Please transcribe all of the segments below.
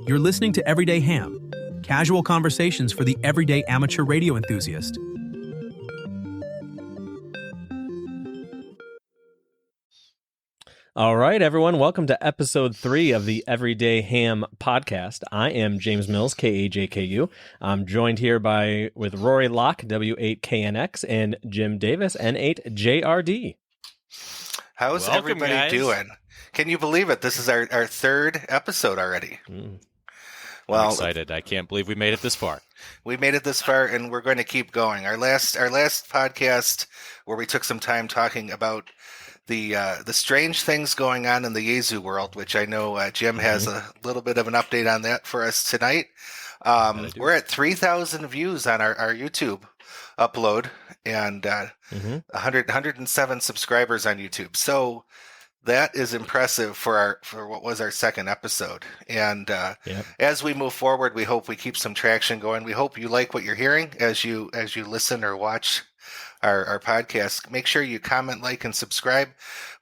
You're listening to Everyday Ham, casual conversations for the everyday amateur radio enthusiast. All right, everyone. Welcome to episode 3 of the Everyday Ham podcast. I am James Mills, KAJKU. I'm joined here with Rory Locke, W8KNX, and Jim Davis, N8JRD. How's Welcome, everybody guys. doing? Can you believe it? This is our third episode already. Well, I'm excited. I can't believe we made it this far. We made it this far, and we're going to keep going. Our last podcast, where we took some time talking about the strange things going on in the Yaesu world, which I know Jim has a little bit of an update on that for us tonight. We're at 3,000 views on our YouTube upload and 107 subscribers on YouTube. So that is impressive for what was our second episode. And as we move forward, we hope we keep some traction going. We hope you like what you're hearing as you listen or watch our podcast. Make sure you comment, like, and subscribe.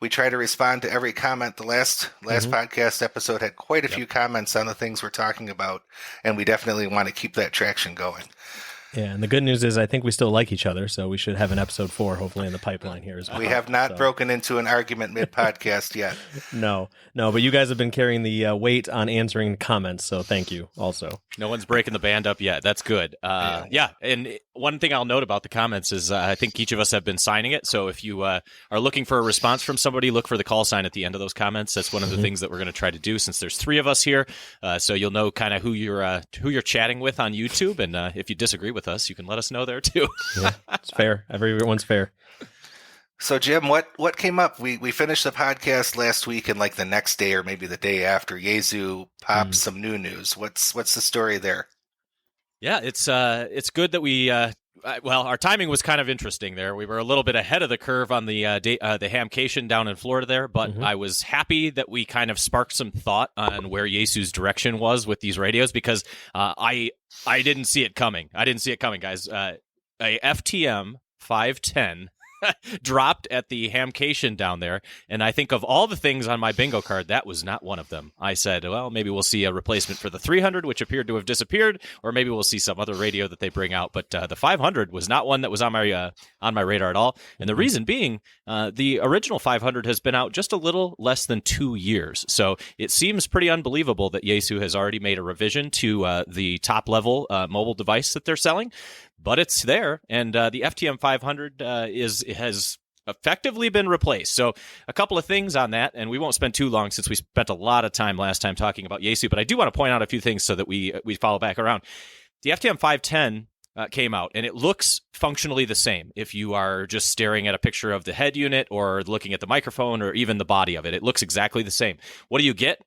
We try to respond to every comment. The last podcast episode had quite a few comments on the things we're talking about, and we definitely want to keep that traction going. Yeah, and the good news is I think we still like each other, so we should have an episode 4 hopefully in the pipeline here as well. We have not broken into an argument mid-podcast yet. No, but you guys have been carrying the weight on answering comments, so thank you also. No one's breaking the band up yet. That's good. And one thing I'll note about the comments is I think each of us have been signing it, so if you are looking for a response from somebody, look for the call sign at the end of those comments. That's one of the things that we're going to try to do since there's 3 of us here, so you'll know kind of who you're chatting with on YouTube, and if you disagree with us, you can let us know there too. Yeah, it's fair. Everyone's fair. So Jim, what came up? We finished the podcast last week, and like the next day or maybe the day after, Yaesu popped some new news. What's the story there? Yeah, it's good that we our timing was kind of interesting there. We were a little bit ahead of the curve on the hamcation down in Florida there, but I was happy that we kind of sparked some thought on where Yaesu's direction was with these radios, because I didn't see it coming. I didn't see it coming, guys. A FTM 510 dropped at the hamcation down there, and I think of all the things on my bingo card, that was not one of them. I said, well, maybe we'll see a replacement for the 300, which appeared to have disappeared, or maybe we'll see some other radio that they bring out. But the 500 was not one that was on my radar at all. And the reason being, the original 500 has been out just a little less than 2 years. So it seems pretty unbelievable that Yaesu has already made a revision to the top level mobile device that they're selling. But it's there, and the FTM 500 has effectively been replaced. So a couple of things on that, and we won't spend too long since we spent a lot of time last time talking about Yaesu, but I do want to point out a few things so that we follow back around. The FTM 510 came out, and it looks functionally the same if you are just staring at a picture of the head unit or looking at the microphone or even the body of it. It looks exactly the same. What do you get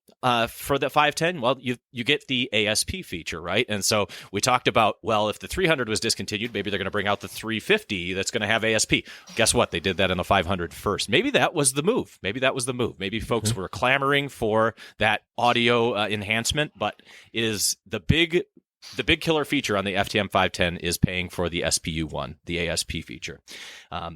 for the 510? Well, you get the ASP feature, right? And so we talked about, well, if the 300 was discontinued, maybe they're going to bring out the 350 that's going to have ASP. Guess what? They did that in the 500 first. Maybe that was the move. Maybe folks were clamoring for that audio enhancement, but is the big killer feature on the FTM 510 is paying for the SPU1, the ASP feature.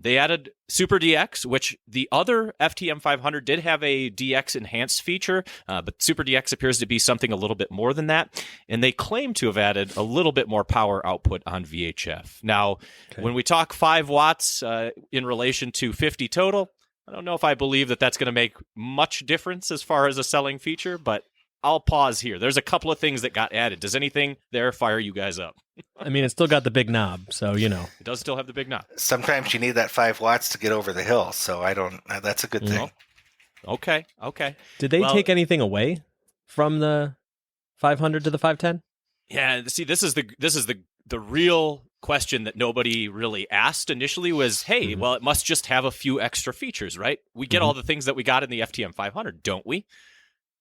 They added Super DX, which the other FTM 500 did have a DX enhanced feature, but Super DX appears to be something a little bit more than that. And they claim to have added a little bit more power output on VHF. Now, when we talk 5 watts in relation to 50 total, I don't know if I believe that that's going to make much difference as far as a selling feature, but I'll pause here. There's a couple of things that got added. Does anything there fire you guys up? I mean, it's still got the big knob, so you know. It does still have the big knob. Sometimes you need that 5 watts to get over the hill, so that's a good thing. Okay. Did they take anything away from the 500 to the 510? Yeah, see, this is the real question that nobody really asked initially was, hey, well, it must just have a few extra features, right? We get all the things that we got in the FTM 500, don't we?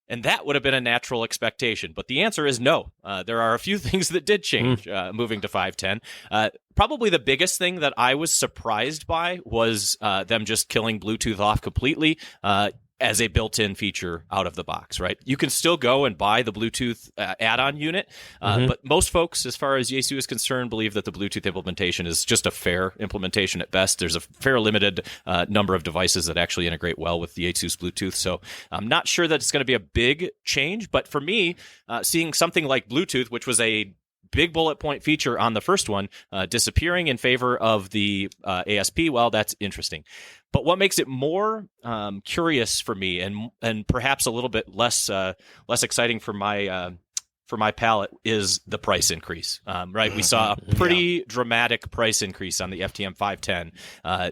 And that would have been a natural expectation. But the answer is no. There are a few things that did change moving to 510. Probably the biggest thing that I was surprised by was them just killing Bluetooth off completely. as a built-in feature out of the box, right? You can still go and buy the Bluetooth add-on unit, but most folks, as far as Yaesu is concerned, believe that the Bluetooth implementation is just a fair implementation at best. There's a fair limited number of devices that actually integrate well with the Yaesu's Bluetooth, so I'm not sure that it's going to be a big change, but for me, seeing something like Bluetooth, which was a big bullet point feature on the first one, disappearing in favor of the ASP, well, that's interesting. But what makes it more curious for me, and perhaps a little bit less exciting for my palate, is the price increase. Right, we saw a pretty dramatic price increase on the FTM 510.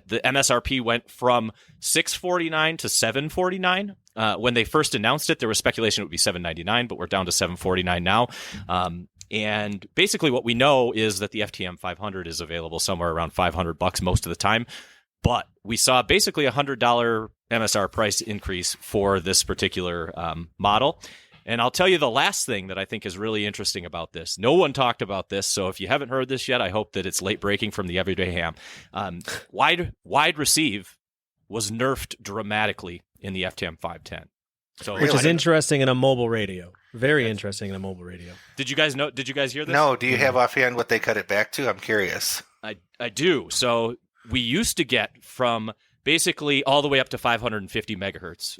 The MSRP went from $649 to $749. When they first announced it, there was speculation it would be $799, but we're down to $749 now. And basically, what we know is that the FTM 500 is available somewhere around $500 most of the time. But we saw basically a $100 MSR price increase for this particular model. And I'll tell you the last thing that I think is really interesting about this. No one talked about this, so if you haven't heard this yet, I hope that it's late breaking from the Everyday Ham. Wide receive was nerfed dramatically in the FTM 510. So, which is interesting in a mobile radio. Very interesting in a mobile radio. Did you guys know? Did you guys hear this? No. Do you have offhand what they cut it back to? I'm curious. I do. So we used to get from basically all the way up to 550 megahertz,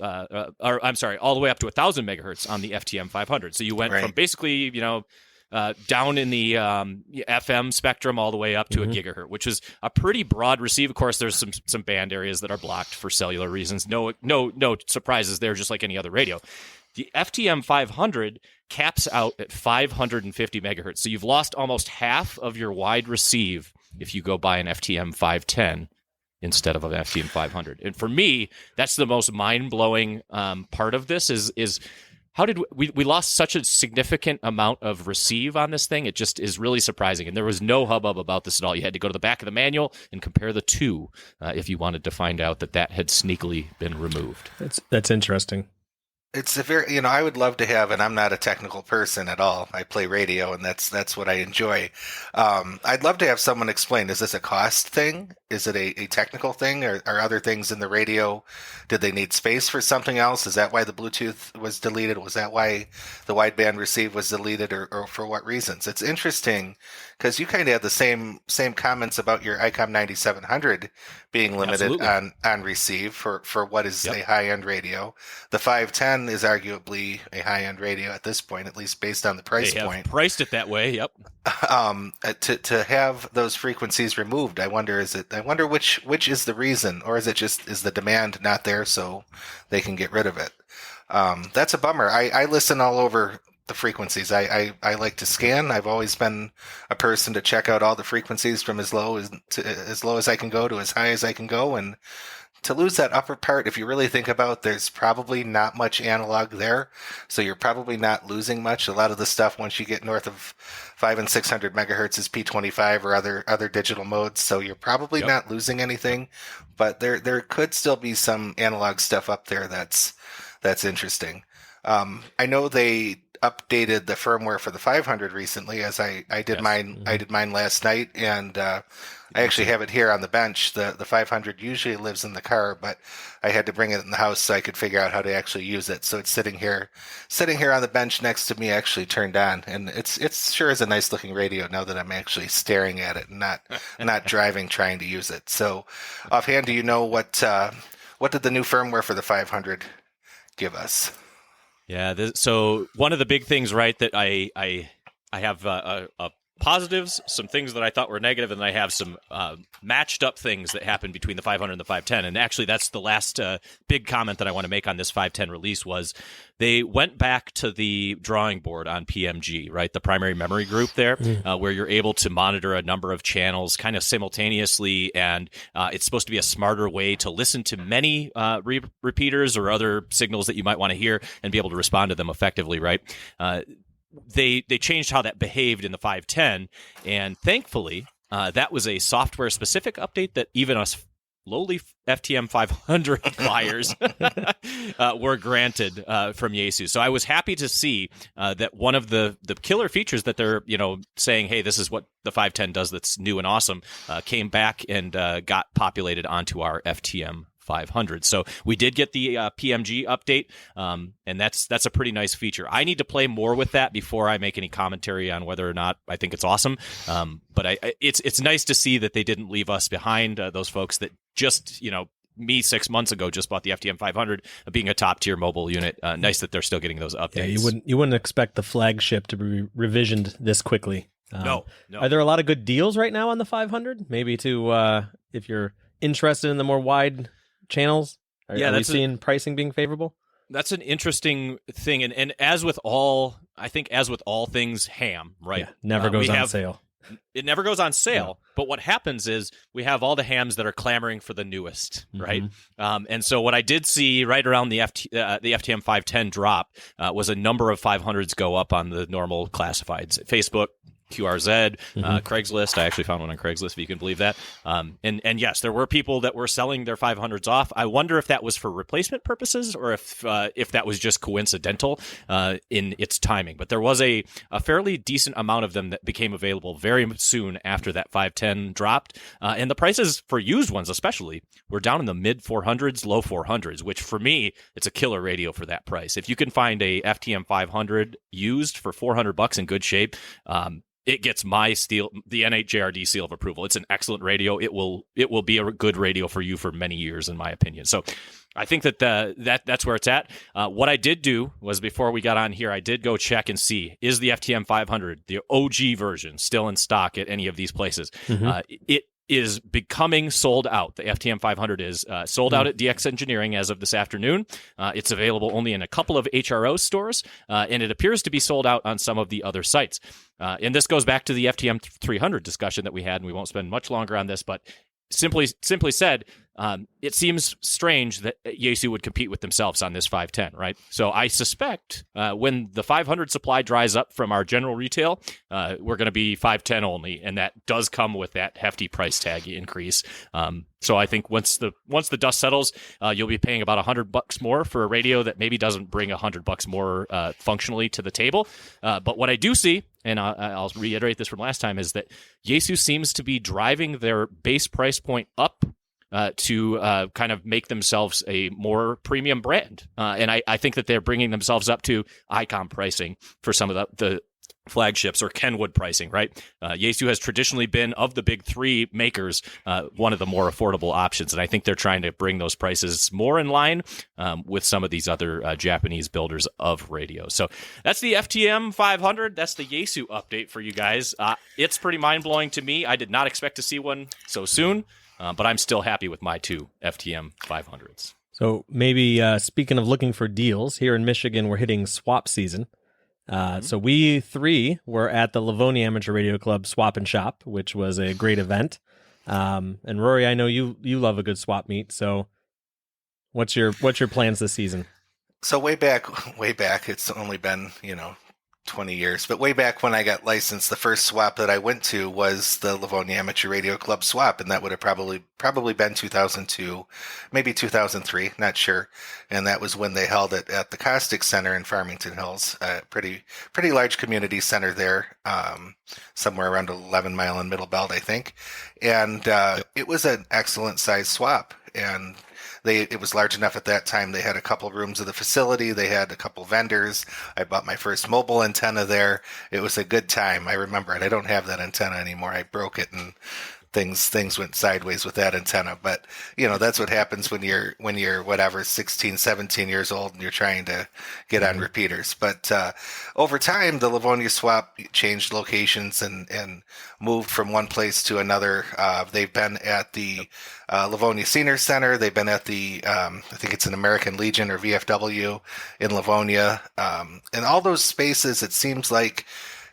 or I'm sorry, all the way up to 1,000 megahertz on the FTM 500. So you went from basically, down in the FM spectrum all the way up to a gigahertz, which is a pretty broad receive. Of course, there's some band areas that are blocked for cellular reasons. No surprises there, just like any other radio. The FTM 500 caps out at 550 megahertz. So you've lost almost half of your wide receive if you go buy an FTM 510 instead of an FTM 500. And for me, that's the most mind-blowing part of this is how did we lost such a significant amount of receive on this thing? It just is really surprising. And there was no hubbub about this at all. You had to go to the back of the manual and compare the two if you wanted to find out that had sneakily been removed. That's interesting. It's a very, I would love to have, and I'm not a technical person at all. I play radio, and that's what I enjoy. I'd love to have someone explain, is this a cost thing? Is it a technical thing? Or are other things in the radio, did they need space for something else? Is that why the Bluetooth was deleted? Was that why the wideband receive was deleted, or for what reasons? It's interesting, because you kind of had the same comments about your ICOM 9700 being limited on receive for what is a high-end radio. The 510 is arguably a high-end radio at this point, at least based on the price point. Priced it that way, yep. To have those frequencies removed, I wonder which is the reason, or is the demand not there so they can get rid of it? That's a bummer. I listen all over the frequencies. I like to scan. I've always been a person to check out all the frequencies from as low as I can go to as high as I can go, and to lose that upper part, if you really think about, there's probably not much analog there, so you're probably not losing much. A lot of the stuff, once you get north of 500 and 600 megahertz, is P25 or other digital modes, so you're probably not losing anything. But there could still be some analog stuff up there that's interesting. I know they updated the firmware for the 500 recently, as I did mine. I did mine last night, and I actually have it here on the bench. The 500 usually lives in the car, but I had to bring it in the house so I could figure out how to actually use it. So it's sitting here on the bench next to me, actually turned on, and it's sure is a nice looking radio now that I'm actually staring at it and not driving trying to use it. So offhand, do you know what did the new firmware for the 500 give us? Yeah, so one of the big things, right, that I have positives, some things that I thought were negative, and then I have some matched up things that happened between the 500 and the 510. And actually, that's the last big comment that I want to make on this 510 release was they went back to the drawing board on PMG, right, the primary memory group there, where you're able to monitor a number of channels kind of simultaneously, and it's supposed to be a smarter way to listen to many repeaters or other signals that you might want to hear and be able to respond to them effectively, right? They changed how that behaved in the 510, and thankfully, that was a software-specific update that even us lowly FTM 500 buyers were granted from Yaesu. So I was happy to see that one of the killer features that they're saying, hey, this is what the 510 does that's new and awesome, came back and got populated onto our FTM 500. So we did get the PMG update, and that's a pretty nice feature. I need to play more with that before I make any commentary on whether or not I think it's awesome. But it's nice to see that they didn't leave us behind, those folks that just, me 6 months ago just bought the FTM 500, being a top tier mobile unit. Nice that they're still getting those updates. Yeah, you wouldn't expect the flagship to be revisioned this quickly. No. Are there a lot of good deals right now on the 500? Maybe to if you're interested in the more wide channels. Are you seeing pricing being favorable? That's an interesting thing, and as with all things ham, right? Yeah, never goes on sale. It never goes on sale, but what happens is we have all the hams that are clamoring for the newest, right? And so what I did see right around the FTM 510 drop was a number of 500s go up on the normal classifieds. Facebook, QRZ, Craigslist. I actually found one on Craigslist, if you can believe that. And yes, there were people that were selling their 500s off. I wonder if that was for replacement purposes or if that was just coincidental in its timing. But there was a fairly decent amount of them that became available very soon after that 510 dropped. And the prices for used ones especially were down in the mid 400s, low 400s, which for me, it's a killer radio for that price. If you can find a FTM 500 used for $400 in good shape, it gets my the NHJRD seal of approval. It's an excellent radio. It will be a good radio for you for many years, in my opinion. So I think that's where it's at. What I did do was, before we got on here, I did go check and see, is the FTM 500, the OG version, still in stock at any of these places? It is becoming sold out. The FTM 500 is sold out at DX Engineering as of this afternoon. It's available only in a couple of HRO stores, and it appears to be sold out on some of the other sites. And this goes back to the FTM 300 discussion that we had, and we won't spend much longer on this, but simply said, it seems strange that Yaesu would compete with themselves on this 510, right? So I suspect when the 500 supply dries up from our general retail, we're going to be 510 only, and that does come with that hefty price tag increase. So I think once the dust settles, you'll be paying about $100 more for a radio that maybe doesn't bring $100 more functionally to the table. But what I do see, and I'll reiterate this from last time, is that Yaesu seems to be driving their base price point up to kind of make themselves a more premium brand. And I think that they're bringing themselves up to icon pricing for some of the flagships, or Kenwood pricing, right? Yaesu has traditionally been, of the big three makers, one of the more affordable options. And I think they're trying to bring those prices more in line with some of these other Japanese builders of radios. So that's the FTM 500. That's the Yaesu update for you guys. It's pretty mind-blowing to me. I did not expect to see one so soon, but I'm still happy with my two FTM 500s. So maybe speaking of looking for deals, here in Michigan, we're hitting swap season. So we three were at the Livonia Amateur Radio Club Swap and Shop, which was a great event. And Rory, I know you love a good swap meet. So what's your plans this season? So way back, it's only been, 20 years, but way back when I got licensed, the first swap that I went to was the Livonia Amateur Radio Club swap, and that would have probably been 2002, maybe 2003, not sure. And that was when they held it at the Caustic Center in Farmington Hills, a pretty large community center there, somewhere around 11 Mile and Middle Belt, I think. And it was an excellent size swap, and it was large enough at that time. They had a couple rooms of the facility. They had a couple vendors. I bought my first mobile antenna there. It was a good time. I remember it. I don't have that antenna anymore. I broke it, and things went sideways with that antenna. But, that's what happens when you're whatever, 16, 17 years old, and you're trying to get on repeaters. But over time, the Livonia swap changed locations and moved from one place to another. They've been at the Livonia Senior Center. They've been at the, I think it's an American Legion or VFW in Livonia. And all those spaces, it seems like,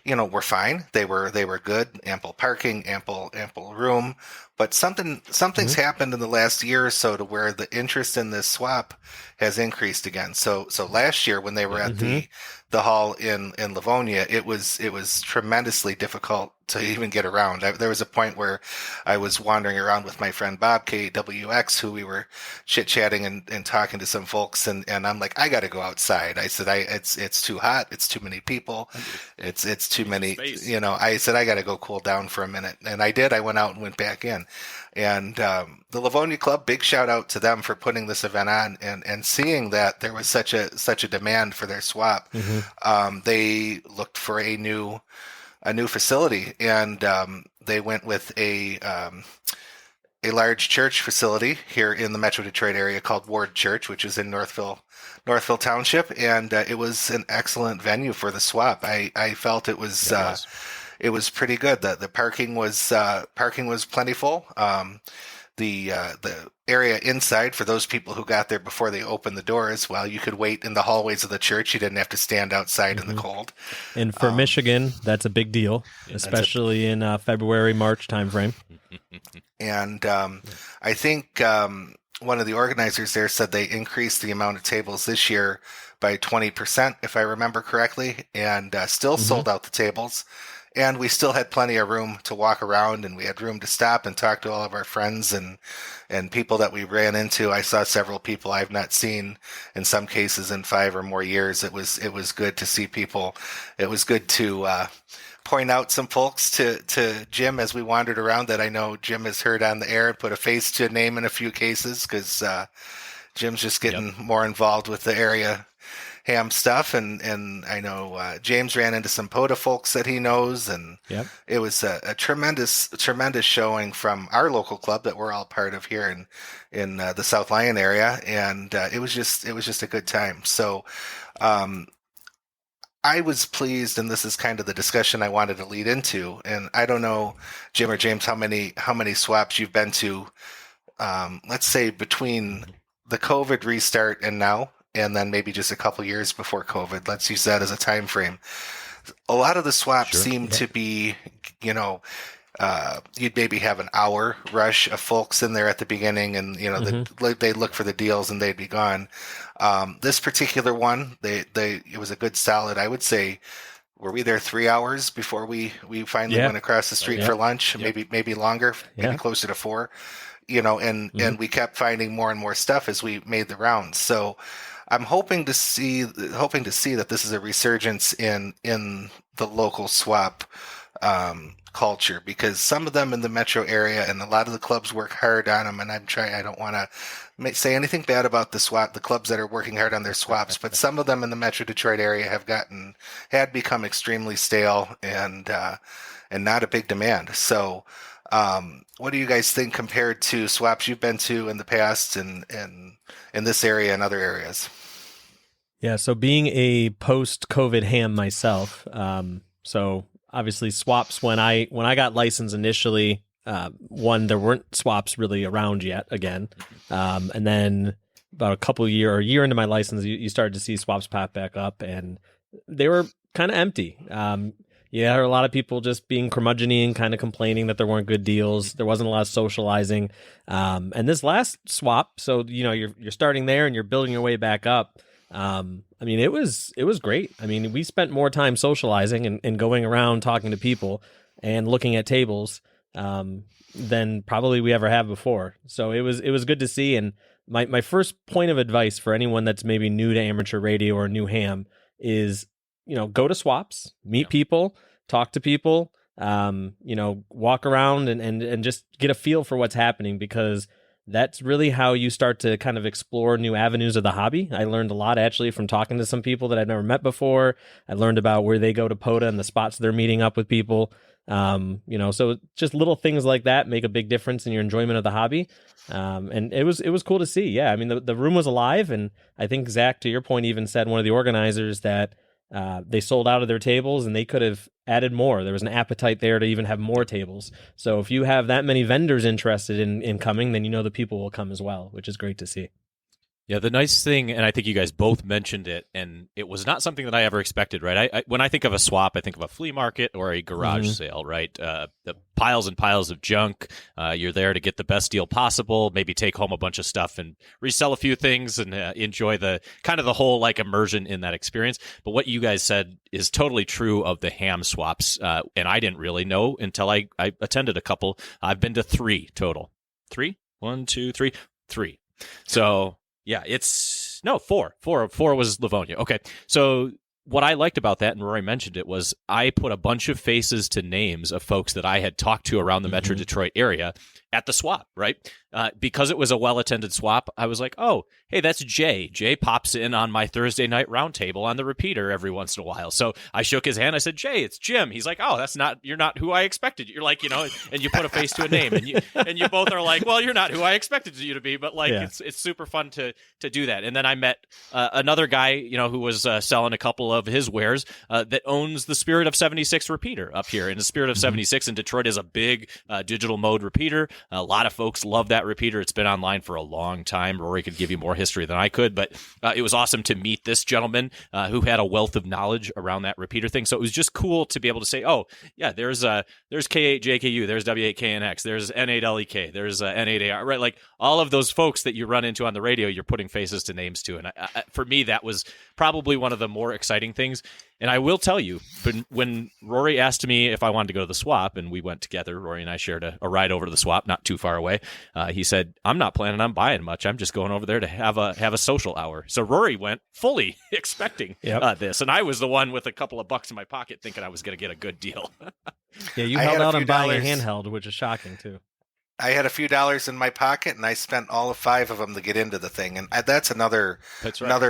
were fine. They were good, ample parking, ample room. But something's happened in the last year or so to where the interest in this swap has increased again. So last year when they were at the hall in Livonia, it was tremendously difficult to even get around. There was a point where I was wandering around with my friend Bob KWX, who we were chit-chatting and talking to some folks, and I'm like, I got to go outside. I said, it's too hot. It's too many people. It's too many, I said, I got to go cool down for a minute. And I did. I went out and went back in. again. And the Livonia Club, big shout out to them for putting this event on and seeing that there was such a demand for their swap. They looked for a new facility, and they went with a large church facility here in the Metro Detroit area called Ward Church, which is in Northville Township, and it was an excellent venue for the swap. I felt it was pretty good. The parking was plentiful. The area inside, for those people who got there before they opened the doors, well, you could wait in the hallways of the church. You didn't have to stand outside in the cold. And for Michigan, that's a big deal, especially in February, March timeframe. And I think one of the organizers there said they increased the amount of tables this year by 20%, if I remember correctly, and still sold out the tables. And we still had plenty of room to walk around, and we had room to stop and talk to all of our friends and people that we ran into. I saw several people I've not seen in some cases in 5 or more years. It was good to see people. It was good to point out some folks to Jim as we wandered around that I know Jim has heard on the air and put a face to a name in a few cases, because Jim's just getting more involved with the area ham stuff, and I know James ran into some POTA folks that he knows, and it was a tremendous showing from our local club that we're all part of here in the South Lyon area, and it was just a good time. So I was pleased, and this is kind of the discussion I wanted to lead into. And I don't know, Jim or James, how many swaps you've been to, let's say between the COVID restart and now, and then maybe just a couple years before COVID. Let's use that as a time frame. A lot of the swaps seem to be, you'd maybe have an hour rush of folks in there at the beginning, and they'd look for the deals and they'd be gone. This particular one, it was a good solid, I would say. Were we there 3 hours before we finally went across the street for lunch? Maybe longer, maybe closer to 4. And we kept finding more and more stuff as we made the rounds. So I'm hoping to see that this is a resurgence in the local swap culture, because some of them in the metro area and a lot of the clubs work hard on them. And I don't want to say anything bad about the clubs that are working hard on their swaps, but some of them in the Metro Detroit area had become extremely stale and not a big demand. So what do you guys think compared to swaps you've been to in the past and in this area and other areas? Yeah, so being a post-COVID ham myself, so obviously swaps, when I got licensed initially, there weren't swaps really around yet again. And then about a year into my license, you started to see swaps pop back up, and they were kind of empty. There were a lot of people just being curmudgeon-y and kind of complaining that there weren't good deals. There wasn't a lot of socializing. And this last swap, so you're starting there and you're building your way back up. It was great. We spent more time socializing and going around talking to people and looking at tables than probably we ever have before. So it was good to see. And my first point of advice for anyone that's maybe new to amateur radio or new ham is, go to swaps, meet people, talk to people, walk around and just get a feel for what's happening, because that's really how you start to kind of explore new avenues of the hobby. I learned a lot actually from talking to some people that I'd never met before. I learned about where they go to POTA and the spots they're meeting up with people. So just little things like that make a big difference in your enjoyment of the hobby. And it was cool to see. Yeah. The room was alive, and I think Zach, to your point, even said, one of the organizers, that they sold out of their tables and they could have added more. There was an appetite there to even have more tables. So if you have that many vendors interested in coming, then the people will come as well, which is great to see. Yeah, the nice thing, and I think you guys both mentioned it, and it was not something that I ever expected, right? I when I think of a swap, I think of a flea market or a garage sale, right? The piles and piles of junk. You're there to get the best deal possible, maybe take home a bunch of stuff and resell a few things and enjoy the kind of the whole immersion in that experience. But what you guys said is totally true of the ham swaps, and I didn't really know until I attended a couple. I've been to 3 total. 3? 1, 2, 3. 3. So... yeah, it's... no, 4. 4 was Livonia. Okay, so what I liked about that, and Rory mentioned it, was I put a bunch of faces to names of folks that I had talked to around the Metro Detroit area, at the swap, right? Because it was a well-attended swap, I was like, oh, hey, that's Jay. Jay pops in on my Thursday night roundtable on the repeater every once in a while. So I shook his hand. I said, Jay, it's Jim. He's like, oh, you're not who I expected. You're like, and you put a face to a name, and you both are like, well, you're not who I expected you to be, but like, it's super fun to do that. And then I met another guy, who was selling a couple of his wares that owns the Spirit of 76 repeater up here. And the Spirit of 76 in Detroit is a big digital mode repeater. A lot of folks love that repeater. It's been online for a long time. Rory could give you more history than I could, but it was awesome to meet this gentleman who had a wealth of knowledge around that repeater thing. So it was just cool to be able to say, oh, yeah, there's K8JKU, there's W8KNX, there's N8LEK, there's N8AR, right? Like all of those folks that you run into on the radio, you're putting faces to names to. And for me, that was probably one of the more exciting things. And I will tell you, when Rory asked me if I wanted to go to the swap, and we went together, Rory and I shared a ride over to the swap, not too far away. He said, I'm not planning on buying much. I'm just going over there to have a social hour. So Rory went fully expecting this. And I was the one with a couple of bucks in my pocket thinking I was going to get a good deal. Yeah, you held out on buying a handheld, which is shocking too. I had a few dollars in my pocket, and I spent all of 5 of them to get into the thing, and that's another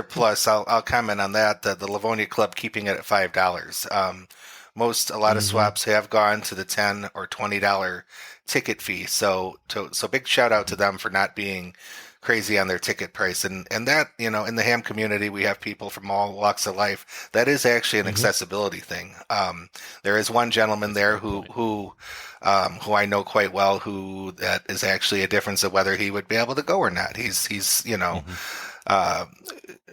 plus. I'll comment on that. The Livonia Club keeping it at $5. A lot of swaps have gone to the $10 or $20 ticket fee. So big shout out to them for not being crazy on their ticket price, and that in the ham community we have people from all walks of life. That is actually an accessibility thing. There is one gentleman there who I know quite well, who that is actually a difference of whether he would be able to go or not. He's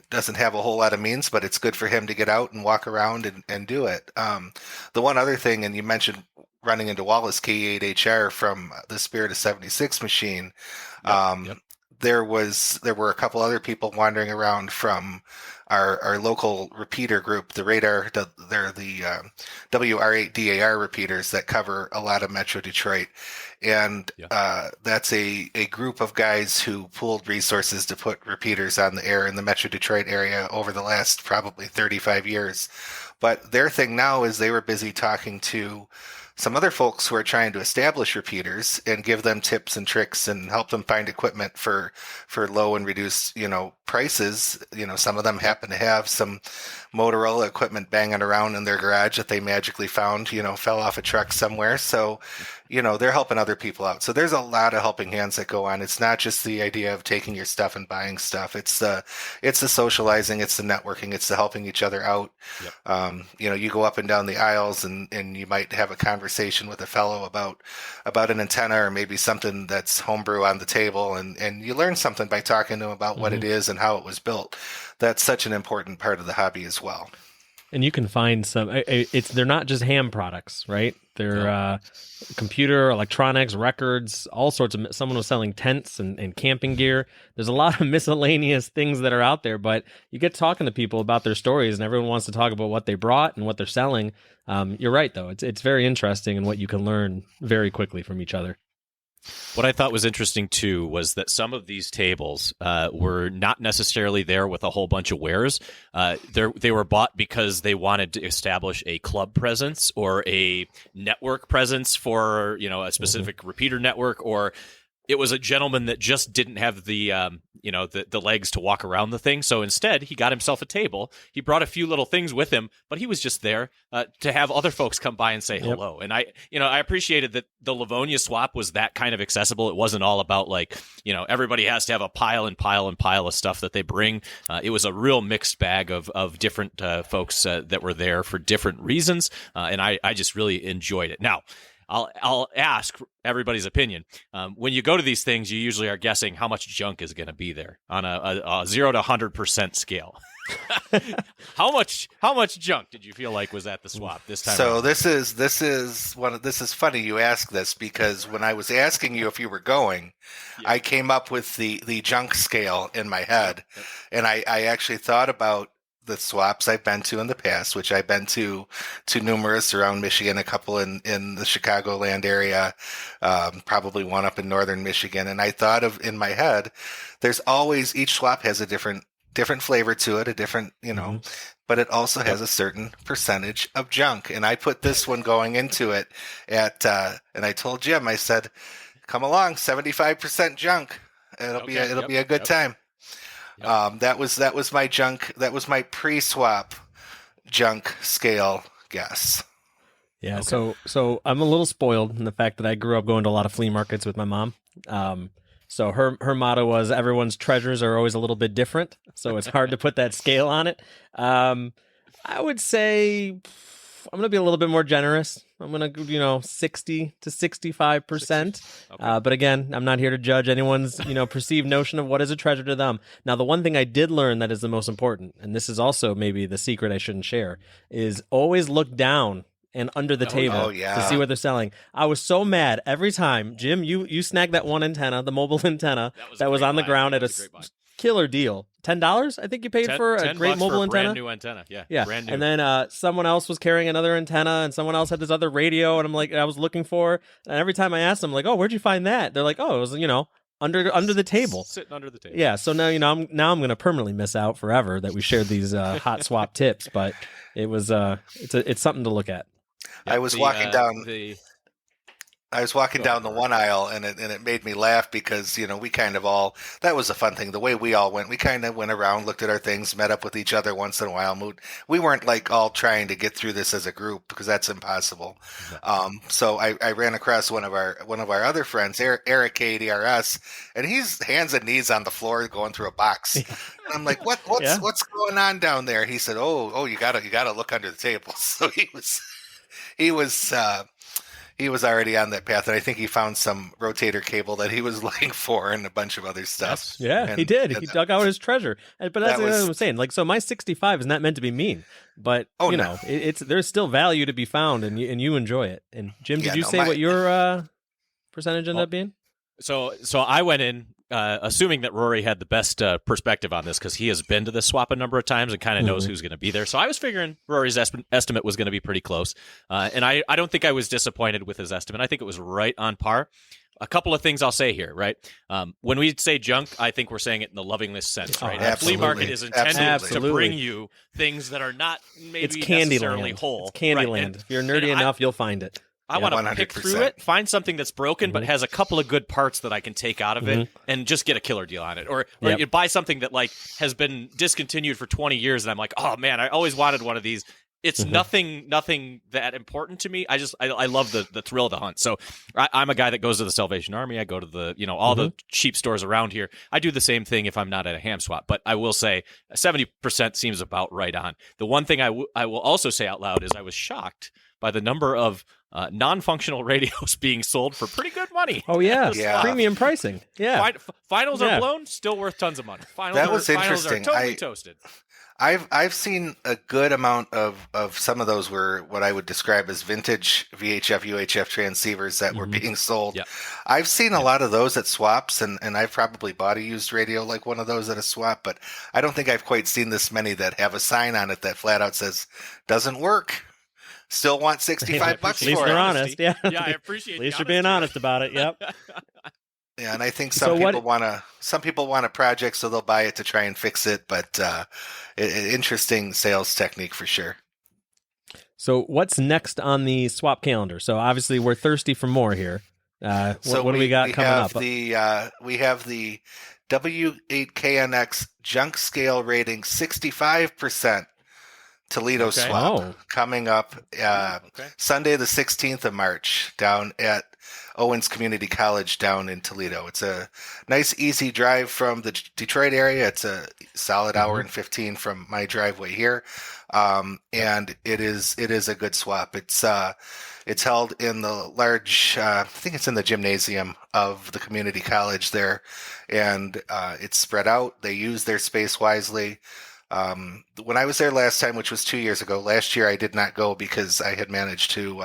doesn't have a whole lot of means, but it's good for him to get out and walk around and do it. The one other thing, and you mentioned running into Wallace K8HR from the Spirit of 76 machine. Yep. There were a couple other people wandering around from our local repeater group, the Radar. They're the WR8DAR repeaters that cover a lot of Metro Detroit, and that's a group of guys who pooled resources to put repeaters on the air in the Metro Detroit area over the last probably 35 years. But their thing now is they were busy talking to some other folks who are trying to establish repeaters and give them tips and tricks and help them find equipment for low and reduced, prices. Some of them happen to have some Motorola equipment banging around in their garage that they magically found, fell off a truck somewhere. So, they're helping other people out. So there's a lot of helping hands that go on. It's not just the idea of taking your stuff and buying stuff. It's the socializing, it's the networking, it's the helping each other out. Yep. You go up and down the aisles and you might have a conversation with a fellow about an antenna or maybe something that's homebrew on the table, and you learn something by talking to them about what it is and how it was built. That's such an important part of the hobby as well. And you can find some. They're not just ham products, right? They're computer, electronics, records, all sorts of. Someone was selling tents and camping gear. There's a lot of miscellaneous things that are out there, but you get talking to people about their stories, and everyone wants to talk about what they brought and what they're selling. You're right, though. It's very interesting, and what you can learn very quickly from each other. What I thought was interesting, too, was that some of these tables were not necessarily there with a whole bunch of wares. They were bought because they wanted to establish a club presence or a network presence for, a specific repeater network, or it was a gentleman that just didn't have the legs to walk around the thing. So instead, he got himself a table. He brought a few little things with him, but he was just there to have other folks come by and say hello. And I appreciated that the Livonia swap was that kind of accessible. It wasn't all about everybody has to have a pile and pile and pile of stuff that they bring. It was a real mixed bag of different folks that were there for different reasons. And I just really enjoyed it. Now, I'll ask everybody's opinion. When you go to these things, you usually are guessing how much junk is going to be there on a 0 to 100% scale. How much junk did you feel like was at the swap this time? So this is funny you ask this, because when I was asking you if you were going, I came up with the junk scale in my head, and I actually thought about the swaps I've been to in the past, which I've been to numerous around Michigan, a couple in the Chicagoland area, probably one up in northern Michigan. And I thought of, in my head, there's always, each swap has a different flavor to it, a different, but it also has a certain percentage of junk. And I put this one going into it and I told Jim, I said, come along, 75% junk. It'll be a good time. Yep. That was my junk. That was my pre-swap junk scale guess. Yeah, so I'm a little spoiled in the fact that I grew up going to a lot of flea markets with my mom. So her motto was everyone's treasures are always a little bit different, so it's hard to put that scale on it. I would say I'm going to be a little bit more generous. I'm going to 60 to 65%. Okay. But again, I'm not here to judge anyone's perceived notion of what is a treasure to them. Now, the one thing I did learn that is the most important, and this is also maybe the secret I shouldn't share, is always look down and under the table to see what they're selling. I was so mad every time. Jim, you snagged that one antenna, the mobile antenna that was on the ground at a killer deal. $10, I think you paid for a great mobile antenna. Brand new antenna, yeah. Brand new. And then someone else was carrying another antenna, and someone else had this other radio, and I'm like, I was looking for. And every time I asked them, like, oh, where'd you find that? They're like, oh, it was under the table, sitting under the table. Yeah. So now I'm going to permanently miss out forever that we shared these hot swap tips, but it was it's something to look at. I was walking down the one aisle, and it made me laugh because we kind of all, that was a fun thing. The way we all went, we kind of went around, looked at our things, met up with each other once in a while. We weren't like all trying to get through this as a group because that's impossible. So I ran across one of our other friends, Eric KDRS, and he's hands and knees on the floor going through a box. And I'm like, what's going on down there? He said, oh, you gotta look under the table. So he was already on that path, and I think he found some rotator cable that he was looking for and a bunch of other stuff. Yeah, he did. He dug out his treasure. But that's what I'm saying. Like, so my 65 is not meant to be mean, but it's there's still value to be found, and you enjoy it. And Jim, did you say what your percentage ended up being? So I went in assuming that Rory had the best perspective on this because he has been to this swap a number of times and kind of knows who's going to be there. So I was figuring Rory's estimate was going to be pretty close. And I don't think I was disappointed with his estimate. I think it was right on par. A couple of things I'll say here, right? When we say junk, I think we're saying it in the lovingest sense, right? A flea market is intended to bring you things that are not maybe necessarily whole. It's Candyland. Right? If you're nerdy enough, you'll find it. I want to pick through it, find something that's broken but has a couple of good parts that I can take out of it and just get a killer deal on it. Or you buy something that like has been discontinued for 20 years and I'm like, oh man, I always wanted one of these. It's nothing that important to me. I love the thrill of the hunt. So I'm a guy that goes to the Salvation Army. I go to the all the cheap stores around here. I do the same thing if I'm not at a ham swap. But I will say 70% seems about right on. The one thing I will also say out loud is I was shocked by the number of non-functional radios being sold for pretty good money. Oh yeah, premium pricing. Yeah, finals are blown, still worth tons of money. Finals interesting. Finals are totally toasted. I've seen a good amount of some of those were what I would describe as vintage VHF UHF transceivers that were being sold. Yep. I've seen a lot of those at swaps, and I've probably bought a used radio like one of those at a swap, but I don't think I've quite seen this many that have a sign on it that flat out says doesn't work. Still want $65 for it. At least they're honest. Yeah, I appreciate. At least you're being honest about it. Yep. Yeah, and I think some people want a project, so they'll buy it to try and fix it. But interesting sales technique for sure. So what's next on the swap calendar? So obviously we're thirsty for more here. What do we got coming up? We have the W8KNX junk scale rating 65%. Toledo swap coming up Sunday the 16th of March down at Owens Community College down in Toledo. It's a nice easy drive from the Detroit area. It's a solid hour and 15 from my driveway here. And it is a good swap. It's held in the large I think it's in the gymnasium of the community college there, and it's spread out. They use their space wisely. When I was there last time, which was 2 years ago, last year I did not go because I had managed to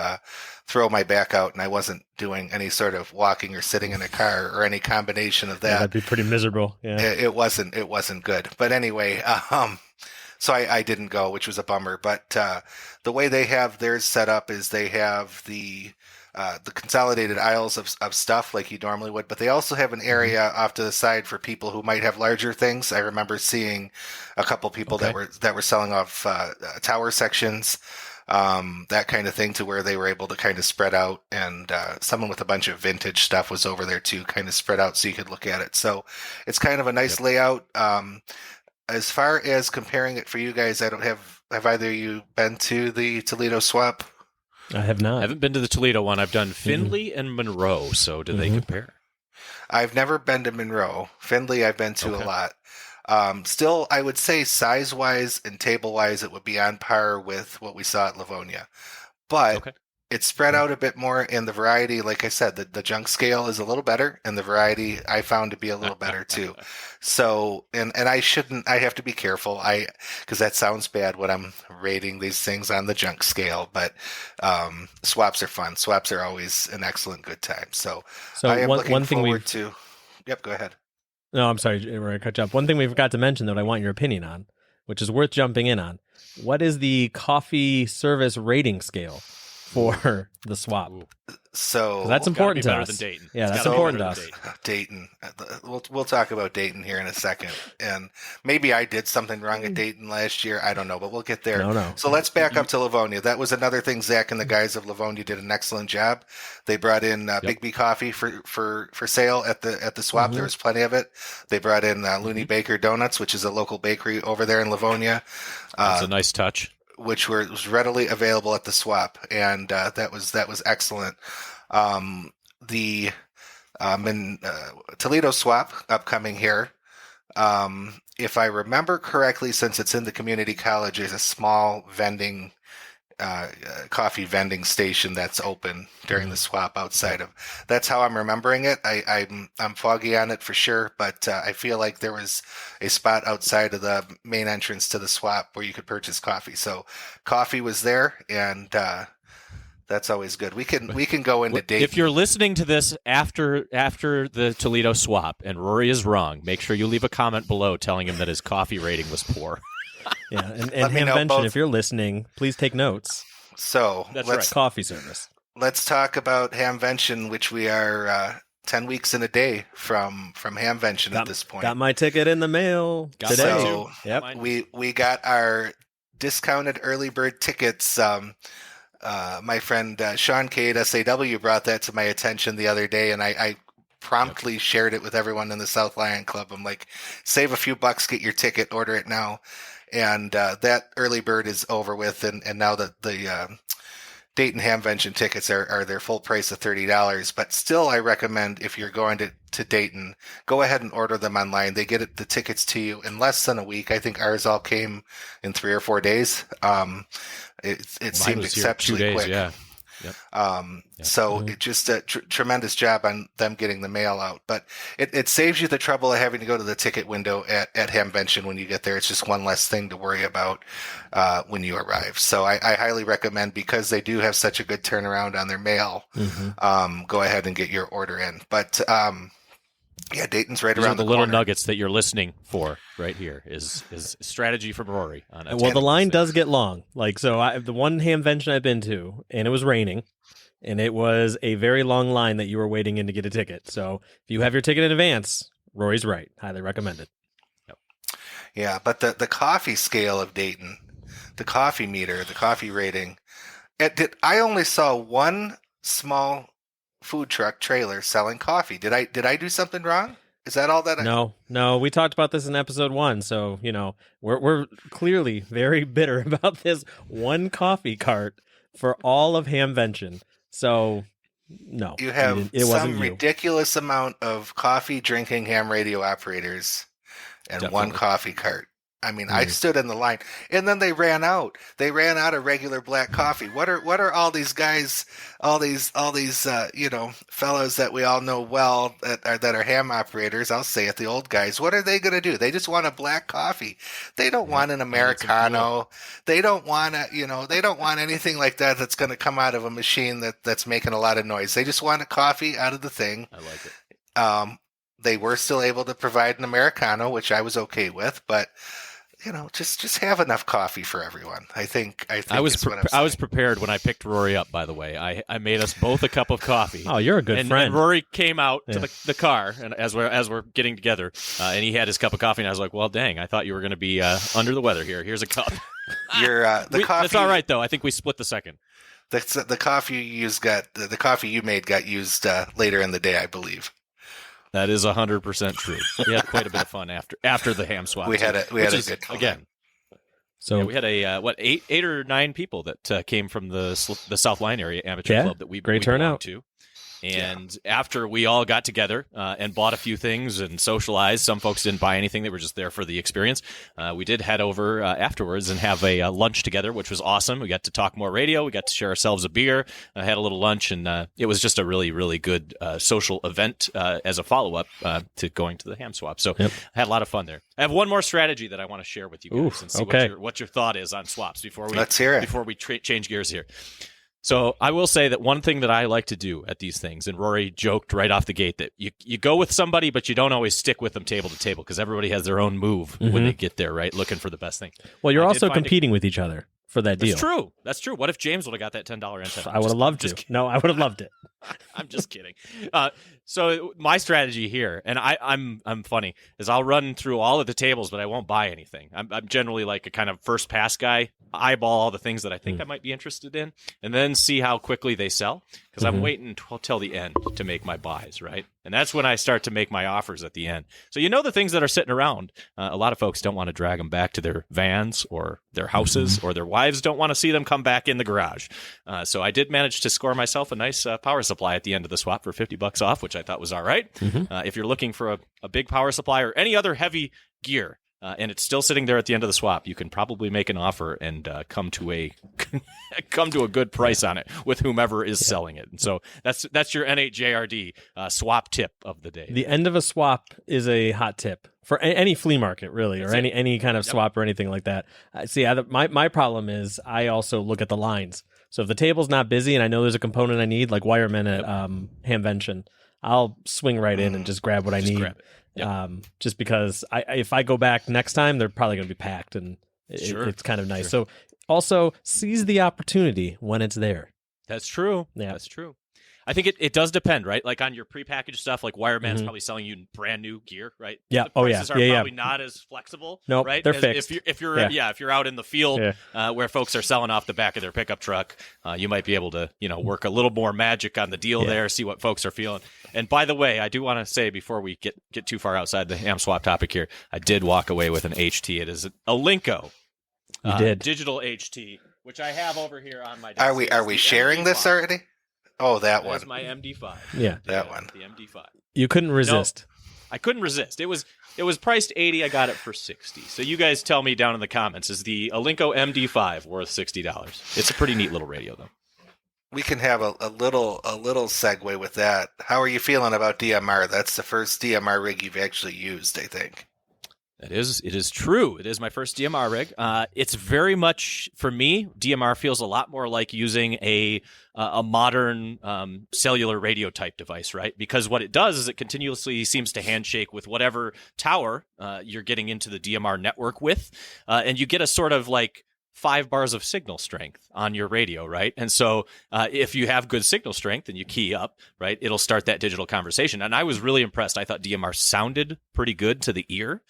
throw my back out and I wasn't doing any sort of walking or sitting in a car or any combination of that. Yeah, that'd be pretty miserable. Yeah, it wasn't good. But anyway, so I didn't go, which was a bummer. But the way they have theirs set up is they have the consolidated aisles of stuff like you normally would, but they also have an area off to the side for people who might have larger things. I remember seeing a couple people that were selling off tower sections. that kind of thing, to where they were able to kind of spread out, and someone with a bunch of vintage stuff was over there too, kind of spread out so you could look at it. So it's kind of a nice layout. As far as comparing it for you guys, I don't have either of you been to the Toledo swap? I have not. I haven't been to the Toledo one. I've done Findlay and Monroe. So do they compare? I've never been to Monroe. Findlay I've been to a lot. Still, I would say size-wise and table-wise, it would be on par with what we saw at Livonia. But it's spread out a bit more, and the variety, like I said, the junk scale is a little better, and the variety I found to be a little better too. So, and I have to be careful, because that sounds bad when I'm rating these things on the junk scale, but swaps are fun. Swaps are always an excellent good time. So I am looking forward to. Yep, go ahead. No, I'm sorry, we're going to cut you up. One thing we forgot to mention that I want your opinion on, which is worth jumping in on. What is the coffee service rating scale for the swap? So that's important to us. Than Dayton. Yeah, that's important to us. Dayton. We'll talk about Dayton here in a second. And maybe I did something wrong at Dayton last year. I don't know, but we'll get there. No. So let's back up to Livonia. That was another thing. Zach and the guys of Livonia did an excellent job. They brought in Big B coffee for sale at the swap. There was plenty of it. They brought in Looney Baker Donuts, which is a local bakery over there in Livonia. That's a nice touch. Which was readily available at the swap, and that was excellent. The Toledo swap upcoming here, if I remember correctly, since it's in the community college, there's a small coffee vending station that's open during the swap outside of. That's how I'm remembering it. I'm foggy on it for sure, but I feel like there was a spot outside of the main entrance to the swap where you could purchase coffee. So coffee was there, and that's always good. We can go into Dayton. If you're listening to this after the Toledo swap and Rory is wrong, make sure you leave a comment below telling him that his coffee rating was poor. Yeah, and Hamvention, if you're listening, please take notes. So that's right. Coffee service. Let's talk about Hamvention, which we are 10 weeks in a day from Hamvention at this point. Got my ticket in the mail today. So we got our discounted early bird tickets. My friend Sean K at SAW brought that to my attention the other day, and I promptly shared it with everyone in the South Lion Club. I'm like, save a few bucks, get your ticket, order it now. And that early bird is over with, and now the Dayton Hamvention tickets are their full price of $30. But still, I recommend, if you're going to Dayton, go ahead and order them online. They get the tickets to you in less than a week. I think ours all came in 3 or 4 days. It seemed exceptionally quick. Yeah. Yep. So it just a tremendous job on them getting the mail out, but it saves you the trouble of having to go to the ticket window at Hamvention when you get there. It's just one less thing to worry about when you arrive. So I highly recommend, because they do have such a good turnaround on their mail. Go ahead and get your order in. But yeah, Dayton's right around the little corner. nuggets that you're listening for right here is strategy from Rory. Well, the line does get long. The one Hamvention I've been to, and it was raining, and it was a very long line that you were waiting in to get a ticket. So if you have your ticket in advance, Rory's right. Highly recommended. Yep. Yeah, but the coffee scale of Dayton, the coffee meter, the coffee rating, I only saw one small food truck trailer selling coffee. Did I do something wrong? Is that all that? No. We talked about this in episode 1, so we're clearly very bitter about this one coffee cart for all of Hamvention. So no, you have some ridiculous amount of coffee drinking ham radio operators and Definitely. One coffee cart. I mean, I stood in the line, and then they ran out. They ran out of regular black coffee. What are all these guys, all these fellows that we all know well that are ham operators? I'll say it, the old guys. What are they going to do? They just want a black coffee. They don't want an Americano. They don't want they don't want anything like that that's going to come out of a machine that's making a lot of noise. They just want a coffee out of the thing. I like it. They were still able to provide an Americano, which I was okay with, but just have enough coffee for everyone. I think I was prepared when I picked Rory up, by the way. I made us both a cup of coffee. Oh, you're a good friend. And Rory came out to the car, and as we're getting together, and he had his cup of coffee, and I was like, well, dang, I thought you were going to be under the weather here. Here's a cup. Your the coffee. That's all right though. I think we split the second. The coffee you used the coffee you made got used later in the day, I believe. That is 100% true. We had quite a bit of fun after the ham swap. We had a good time. Again. So we had eight or nine people that came from the South Line area amateur club that we turnout to. And after we all got together and bought a few things and socialized, some folks didn't buy anything. They were just there for the experience. We did head over afterwards and have a lunch together, which was awesome. We got to talk more radio. We got to share ourselves a beer, had a little lunch, and it was just a really, really good social event as a follow-up to going to the ham swap. So I had a lot of fun there. I have one more strategy that I want to share with you guys and see what your thought is on swaps before we Let's hear it. Before we change gears here. So I will say that one thing that I like to do at these things, and Rory joked right off the gate that you go with somebody, but you don't always stick with them table to table because everybody has their own move when they get there, right? Looking for the best thing. Well, you're also competing with each other for that deal. That's true. What if James would have got that $10 incentive? I would have loved to. No, I would have loved it. I'm just kidding. So my strategy here, and I'm funny, is I'll run through all of the tables, but I won't buy anything. I'm generally like a kind of first pass guy, eyeball all the things that I think I might be interested in, and then see how quickly they sell, because I'm waiting till the end to make my buys, right? And that's when I start to make my offers at the end. So the things that are sitting around, a lot of folks don't want to drag them back to their vans or their houses, or their wives don't want to see them come back in the garage. So I did manage to score myself a nice power supply at the end of the swap for $50 off, which I thought was all right. If you're looking for a big power supply or any other heavy gear, and it's still sitting there at the end of the swap, you can probably make an offer and come to a good price on it with whomever is selling it. And so that's your N8JRD swap tip of the day. The end of a swap is a hot tip for any flea market, really, or any kind of swap or anything like that. See, my problem is I also look at the lines. So if the table's not busy and I know there's a component I need, like wiremen at Hamvention, I'll swing right in and just grab what I need. Grab it. Yep. Just because if I go back next time, they're probably going to be packed, and it's kind of nice. So also seize the opportunity when it's there. That's true. Yeah. That's true. I think it does depend, right? Like on your prepackaged stuff, like Wireman's probably selling you brand new gear, right? Yeah. The prices are probably not as flexible. Nope, right? They're fixed. If you're out in the field where folks are selling off the back of their pickup truck, you might be able to work a little more magic on the deal there, see what folks are feeling. And by the way, I do want to say before we get too far outside the ham swap topic here, I did walk away with an HT. It is a Linko. You did. Digital HT, which I have over here on my desk. Are we sharing this already? Oh, that one. That's my MD5. Yeah. That one. The MD5. You couldn't resist. No, I couldn't resist. It was priced $80. I got it for $60. So you guys tell me down in the comments, is the Alinco MD5 worth $60? It's a pretty neat little radio, though. We can have a little segue with that. How are you feeling about DMR? That's the first DMR rig you've actually used, I think. It is true. It is my first DMR rig. It's very much, for me, DMR feels a lot more like using a modern cellular radio type device, right? Because what it does is it continuously seems to handshake with whatever tower you're getting into the DMR network with, and you get a sort of like 5 bars of signal strength on your radio, right? And so if you have good signal strength and you key up, right, it'll start that digital conversation. And I was really impressed. I thought DMR sounded pretty good to the ear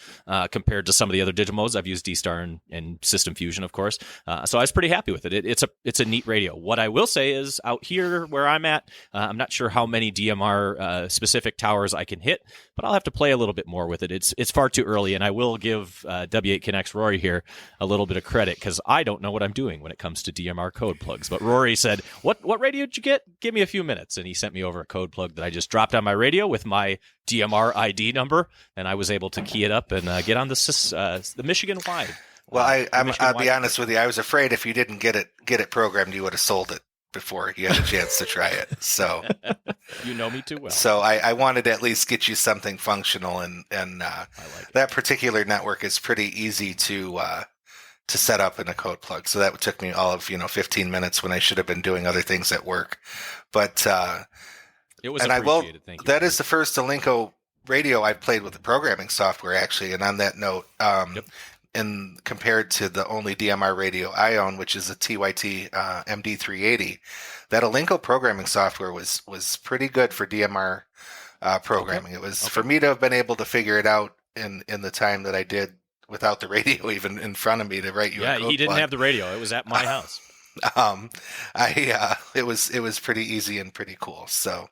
compared to some of the other digimodes. I've used D-Star and System Fusion, of course. So I was pretty happy with it. It's a neat radio. What I will say is out here where I'm at, I'm not sure how many DMR specific towers I can hit, but I'll have to play a little bit more with it. It's far too early, and I will give W8 Connect's Rory here a little bit of credit because I don't know what I'm doing when it comes to DMR code plugs. But Rory said, what radio did you get? Give me a few minutes. And he sent me over a code plug that I just dropped on my radio with my DMR ID number, and I was able to key it up and get on the Michigan wide. Well, I'll be honest with you. I was afraid if you didn't get it programmed, you would have sold it before you had a chance to try it. So you know me too well. So I wanted to at least get you something functional, and that particular network is pretty easy to set up in a code plug. So that took me all of 15 minutes when I should have been doing other things at work. But it was appreciated. Thank you. That is the first Alinco radio I've played with the programming software, actually. And on that note, and compared to the only DMR radio I own, which is a TYT MD380, that Alinco programming software was pretty good for DMR programming. It was for me to have been able to figure it out in the time that I did without the radio even in front of me to write you. Yeah, a code he didn't plug. have the radio. It was at my house. It was pretty easy and pretty cool. So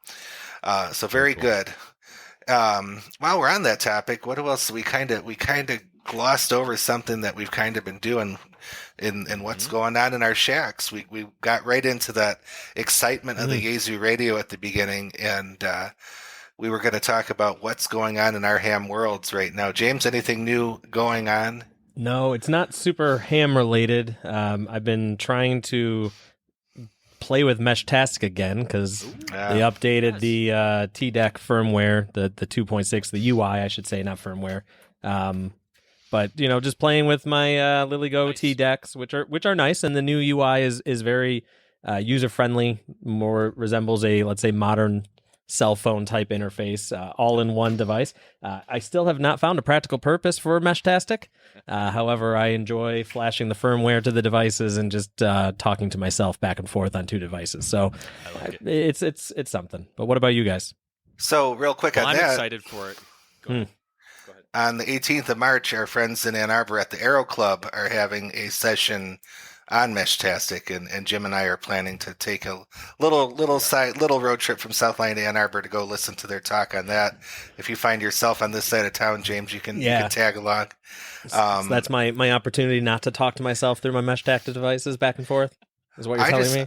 very cool. good. While we're on that topic, what else we kind of glossed over something that we've kind of been doing in what's going on in our shacks. We got right into that excitement of the Yaesu radio at the beginning, and we were going to talk about what's going on in our ham worlds right now. James, anything new going on? No, it's not super ham related. I've been trying to play with Meshtastic again because they updated the TDEC firmware, the 2.6, the UI, I should say, not firmware. But just playing with my LilyGo TDECs, which are nice, and the new UI is very user friendly. More resembles a, let's say, modern cell phone type interface, all in one device. I still have not found a practical purpose for Meshtastic. However, I enjoy flashing the firmware to the devices and just talking to myself back and forth on two devices. So it's something. But what about you guys? So real quick on I'm that, excited for it. Go ahead. on the 18th of March, our friends in Ann Arbor at the Aero Club are having a session on Meshtastic, and Jim and I are planning to take a little road trip from South Line to Ann Arbor to go listen to their talk on that. If you find yourself on this side of town, James, you can tag along. So that's my opportunity not to talk to myself through my Meshtastic devices back and forth, is what you're telling me?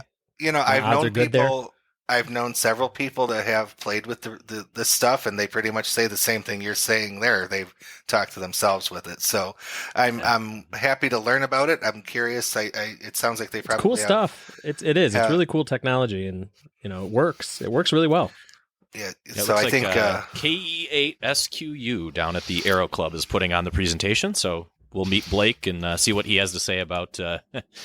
I've known several people that have played with the stuff, and they pretty much say the same thing you're saying there. They've talked to themselves with it. So I'm happy to learn about it. I'm curious. It sounds like they probably cool stuff. It is. It's really cool technology, and it works. It works really well. Yeah. So I think KE8SQU down at the Aero Club is putting on the presentation. So we'll meet Blake and see what he has to say about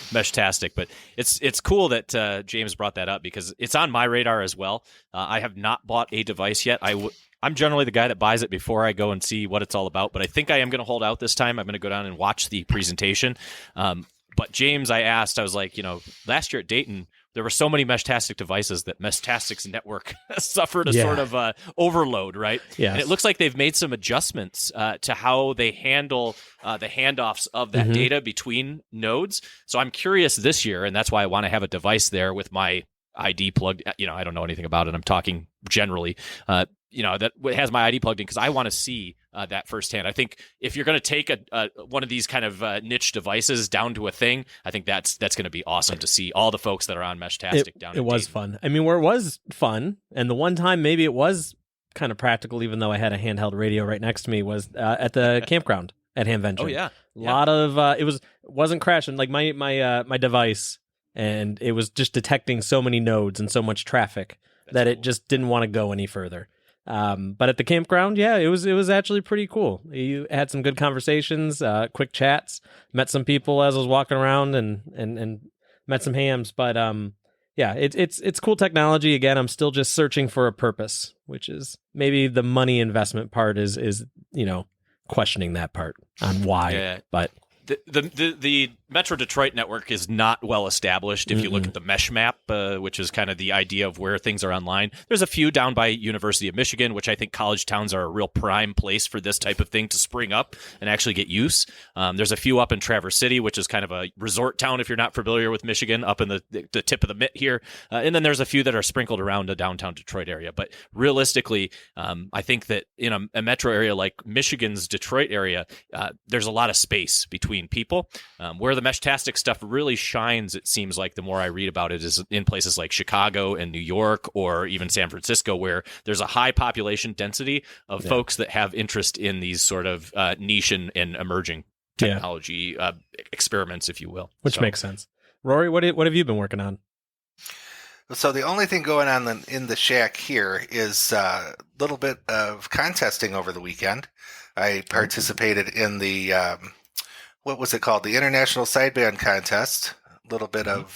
Meshtastic. But it's cool that James brought that up because it's on my radar as well. I have not bought a device yet. I'm generally the guy that buys it before I go and see what it's all about. But I think I am going to hold out this time. I'm going to go down and watch the presentation. But James, I was like, last year at Dayton, there were so many Meshtastic devices that Meshtastic's network suffered a sort of overload, right? Yes. And it looks like they've made some adjustments to how they handle the handoffs of that data between nodes. So I'm curious this year, and that's why I want to have a device there with my ID plugged. I don't know anything about it. I'm talking generally. That has my ID plugged in because I want to see that firsthand. I think if you're going to take one of these kind of niche devices down to a thing, I think that's going to be awesome to see all the folks that are on Meshtastic down. It was fun. I mean, where it was fun, and the one time maybe it was kind of practical, even though I had a handheld radio right next to me, was at the campground at Hamvention. Oh yeah, a lot of wasn't crashing like my device, and it was just detecting so many nodes and so much traffic that it just didn't want to go any further. But at the campground, it was actually pretty cool. You had some good conversations, quick chats, met some people as I was walking around and met some hams. But it's cool technology. Again, I'm still just searching for a purpose, which is maybe the money investment part is questioning that part on why. Yeah. But the Metro Detroit network is not well established. If you look at the mesh map, which is kind of the idea of where things are online, there's a few down by University of Michigan, which I think college towns are a real prime place for this type of thing to spring up and actually get use. There's a few up in Traverse City, which is kind of a resort town if you're not familiar with Michigan, up in the tip of the mitt here. And then there's a few that are sprinkled around the downtown Detroit area. But realistically, I think that in a metro area like Michigan's Detroit area, there's a lot of space between people. Where the Meshtastic stuff really shines, it seems like the more I read about it, is in places like Chicago and New York or even San Francisco, where there's a high population density of folks that have interest in these sort of niche and emerging technology experiments, if you will. Which makes sense. Rory, what have you been working on? So the only thing going on in the shack here is a little bit of contesting over the weekend. I participated in the what was it called? The International Sideband Contest. A little bit of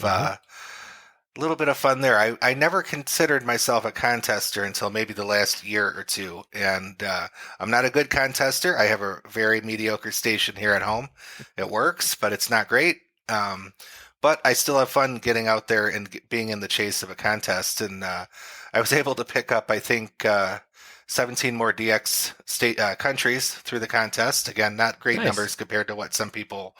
fun there. I never considered myself a contester until maybe the last year or two, and I'm not a good contester. I have a very mediocre station here at home. It works, but it's not great. But I still have fun getting out there and being in the chase of a contest, and I was able to pick up, I think, 17 more DX countries through the contest. Again, not great Nice. numbers compared to what some people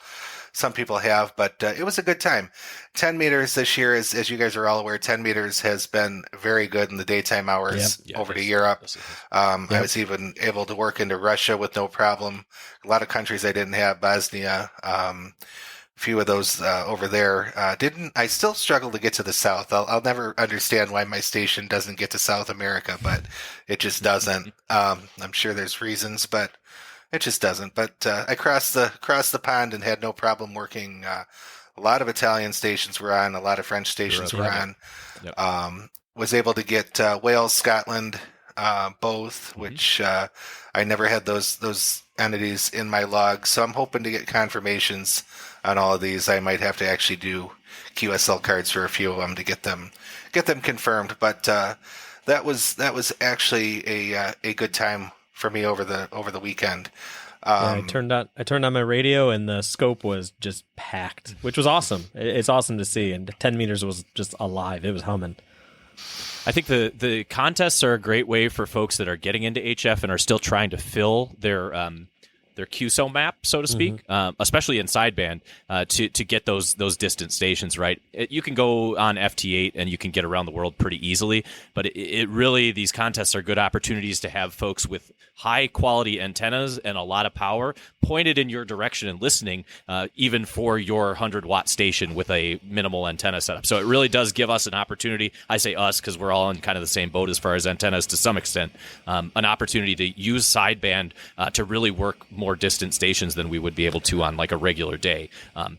have, but it was a good time. 10 meters this year, as you guys are all aware, 10 meters has been very good in the daytime hours over to Europe. I was even able to work into Russia with no problem. A lot of countries I didn't have, Bosnia, few of those over there. I still struggle to get to the South. I'll never understand why my station doesn't get to South America, but it just doesn't. I'm sure there's reasons, but it just doesn't. But I crossed the pond and had no problem working. A lot of Italian stations were on. A lot of French stations were on. Yep. Was able to get Wales, Scotland, both, which I never had those entities in my log. So I'm hoping to get confirmations on all of these. I might have to actually do QSL cards for a few of them to get them confirmed. But that was actually a good time for me over the weekend. I turned on my radio and the scope was just packed, which was awesome. It's awesome to see, and 10 meters was just alive. It was humming. I think the contests are a great way for folks that are getting into HF and are still trying to fill their QSO map, so to speak, especially in sideband, to get those distant stations, right? You can go on FT8 and you can get around the world pretty easily, but it really, these contests are good opportunities to have folks with high quality antennas and a lot of power pointed in your direction and listening, even for your 100-watt station with a minimal antenna setup. So it really does give us an opportunity. I say us because we're all in kind of the same boat as far as antennas to some extent, an opportunity to use sideband to really work more distant stations than we would be able to on like a regular day.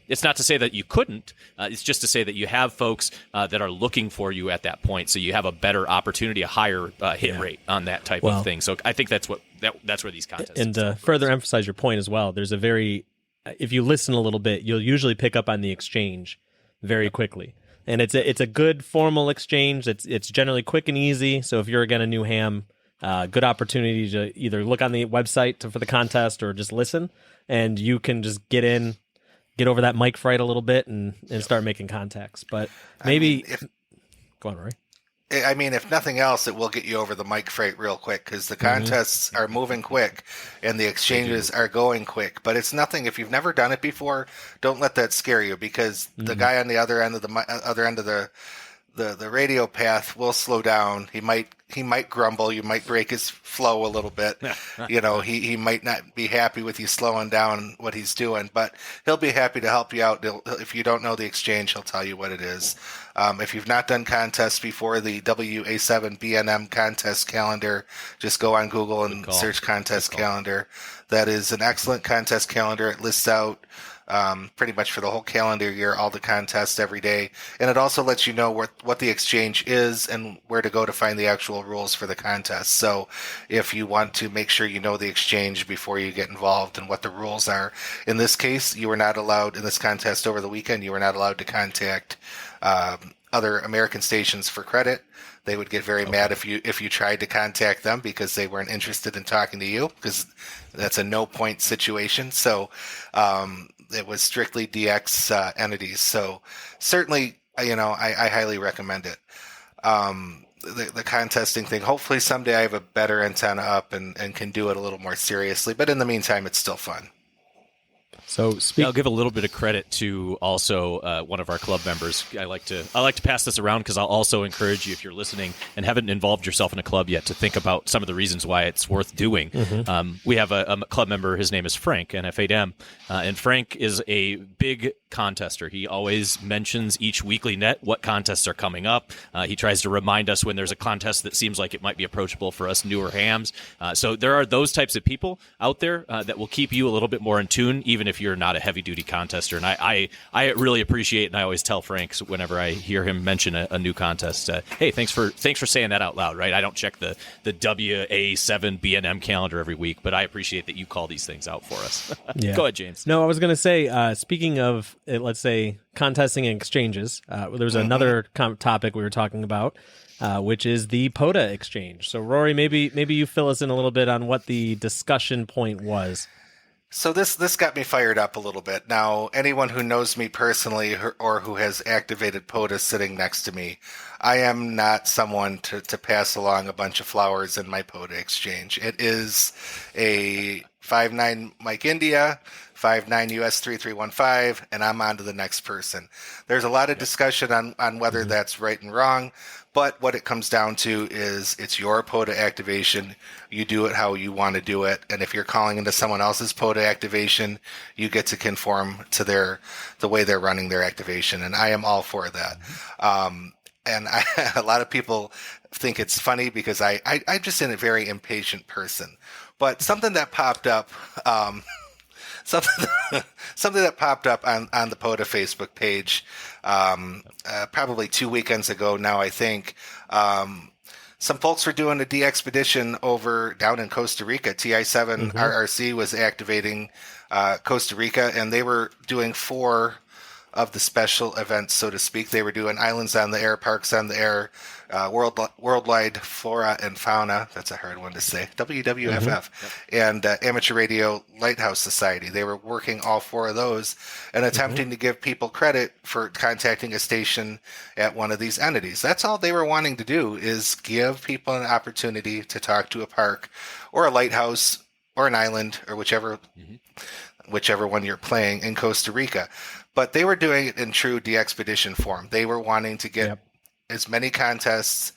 It's not to say that you couldn't. It's just to say that you have folks that are looking for you at that point, so you have a better opportunity, a higher hit rate on that type of thing. So I think that's where these contests. And to further emphasize your point as well, there's if you listen a little bit, you'll usually pick up on the exchange very quickly. And it's a good formal exchange. It's generally quick and easy. So if you're again a new ham, good opportunity to either look on the website for the contest or just listen, and you can just get over that mic fright a little bit and start making contacts. But maybe go on, Rory. I mean, if nothing else, it will get you over the mic freight real quick because the contests are moving quick and the exchanges are going quick. But it's nothing. If you've never done it before, don't let that scare you because the guy on the other end of the radio path will slow down. He might grumble. You might break his flow a little bit. He might not be happy with you slowing down what he's doing, but he'll be happy to help you out. If you don't know the exchange, he'll tell you what it is. If you've not done contests before, the WA7 BNM contest calendar, just go on Google and search contest calendar. That is an excellent contest calendar. It lists out pretty much for the whole calendar year, all the contests every day. And it also lets you know what the exchange is and where to go to find the actual rules for the contest. So if you want to make sure you know the exchange before you get involved and what the rules are. In this case, you were not allowed, in this contest over the weekend, you were not allowed to contact other American stations for credit. They would get very mad if you tried to contact them because they weren't interested in talking to you, because that's a no-point situation. So it was strictly DX entities. So certainly, I highly recommend it. The contesting thing, hopefully someday I have a better antenna up and can do it a little more seriously. But in the meantime, it's still fun. So I'll give a little bit of credit to also one of our club members. I like to pass this around because I'll also encourage you, if you're listening and haven't involved yourself in a club yet, to think about some of the reasons why it's worth doing. We have a club member. His name is Frank, NF8M, and Frank is a big contester. He always mentions each weekly net what contests are coming up. He tries to remind us when there's a contest that seems like it might be approachable for us newer hams. So there are those types of people out there that will keep you a little bit more in tune, even if you're not a heavy-duty contester. And I really appreciate, and I always tell Frank whenever I hear him mention a new contest, hey, thanks for saying that out loud, right? I don't check the WA7 BNM calendar every week, but I appreciate that you call these things out for us. Go ahead, James. No, I was going to say, speaking of, let's say, contesting and exchanges, there was another topic we were talking about, which is the POTA exchange. So, Rory, maybe you fill us in a little bit on what the discussion point was. So this got me fired up a little bit. Now, anyone who knows me personally or who has activated POTA sitting next to me, I am not someone to pass along a bunch of flowers in my POTA exchange. It is a 59 Mike India, 59 US 3315, and I'm on to the next person. There's a lot of discussion on whether that's right and wrong, but what it comes down to is it's your POTA activation. You do it how you want to do it, and if you're calling into someone else's POTA activation, you get to conform to the way they're running their activation, and I am all for that. And a lot of people think it's funny because I'm just a very impatient person. But something that popped up, something that popped up on the POTA Facebook page, probably 2 weekends ago now, I think. Some folks were doing a DXpedition over down in Costa Rica. TI7 RRC was activating Costa Rica, and they were doing 4 of the special events, so to speak. They were doing Islands on the Air, Parks on the Air, Worldwide Flora and Fauna, that's a hard one to say, WWFF, and Amateur Radio Lighthouse Society. They were working all 4 of those and attempting to give people credit for contacting a station at one of these entities. That's all they were wanting to do, is give people an opportunity to talk to a park or a lighthouse or an island or whichever one you're playing in Costa Rica. But they were doing it in true DXpedition form. They were wanting to get as many contests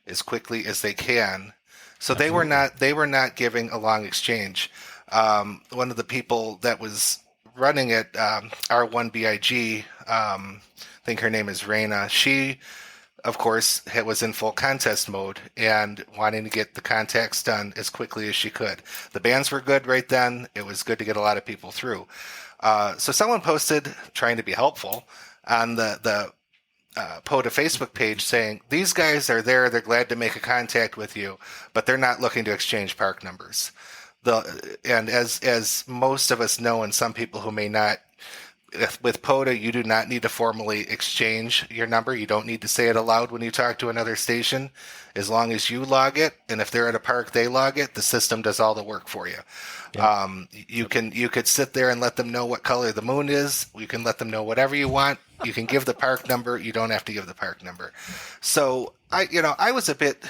as quickly as they can. So they were not giving a long exchange. One of the people that was running it, R1BIG, I think her name is Raina. She, of course, was in full contest mode and wanting to get the contacts done as quickly as she could. The bands were good right then. It was good to get a lot of people through. So someone posted, trying to be helpful, on the POTA Facebook page saying, these guys are there, they're glad to make a contact with you, but they're not looking to exchange park numbers. And as most of us know, and some people who may not, with POTA, you do not need to formally exchange your number. You don't need to say it aloud when you talk to another station. As long as you log it, and if they're at a park, they log it, the system does all the work for you. You could sit there and let them know what color the moon is. You can let them know whatever you want. You can give the park number. You don't have to give the park number. So I was a bit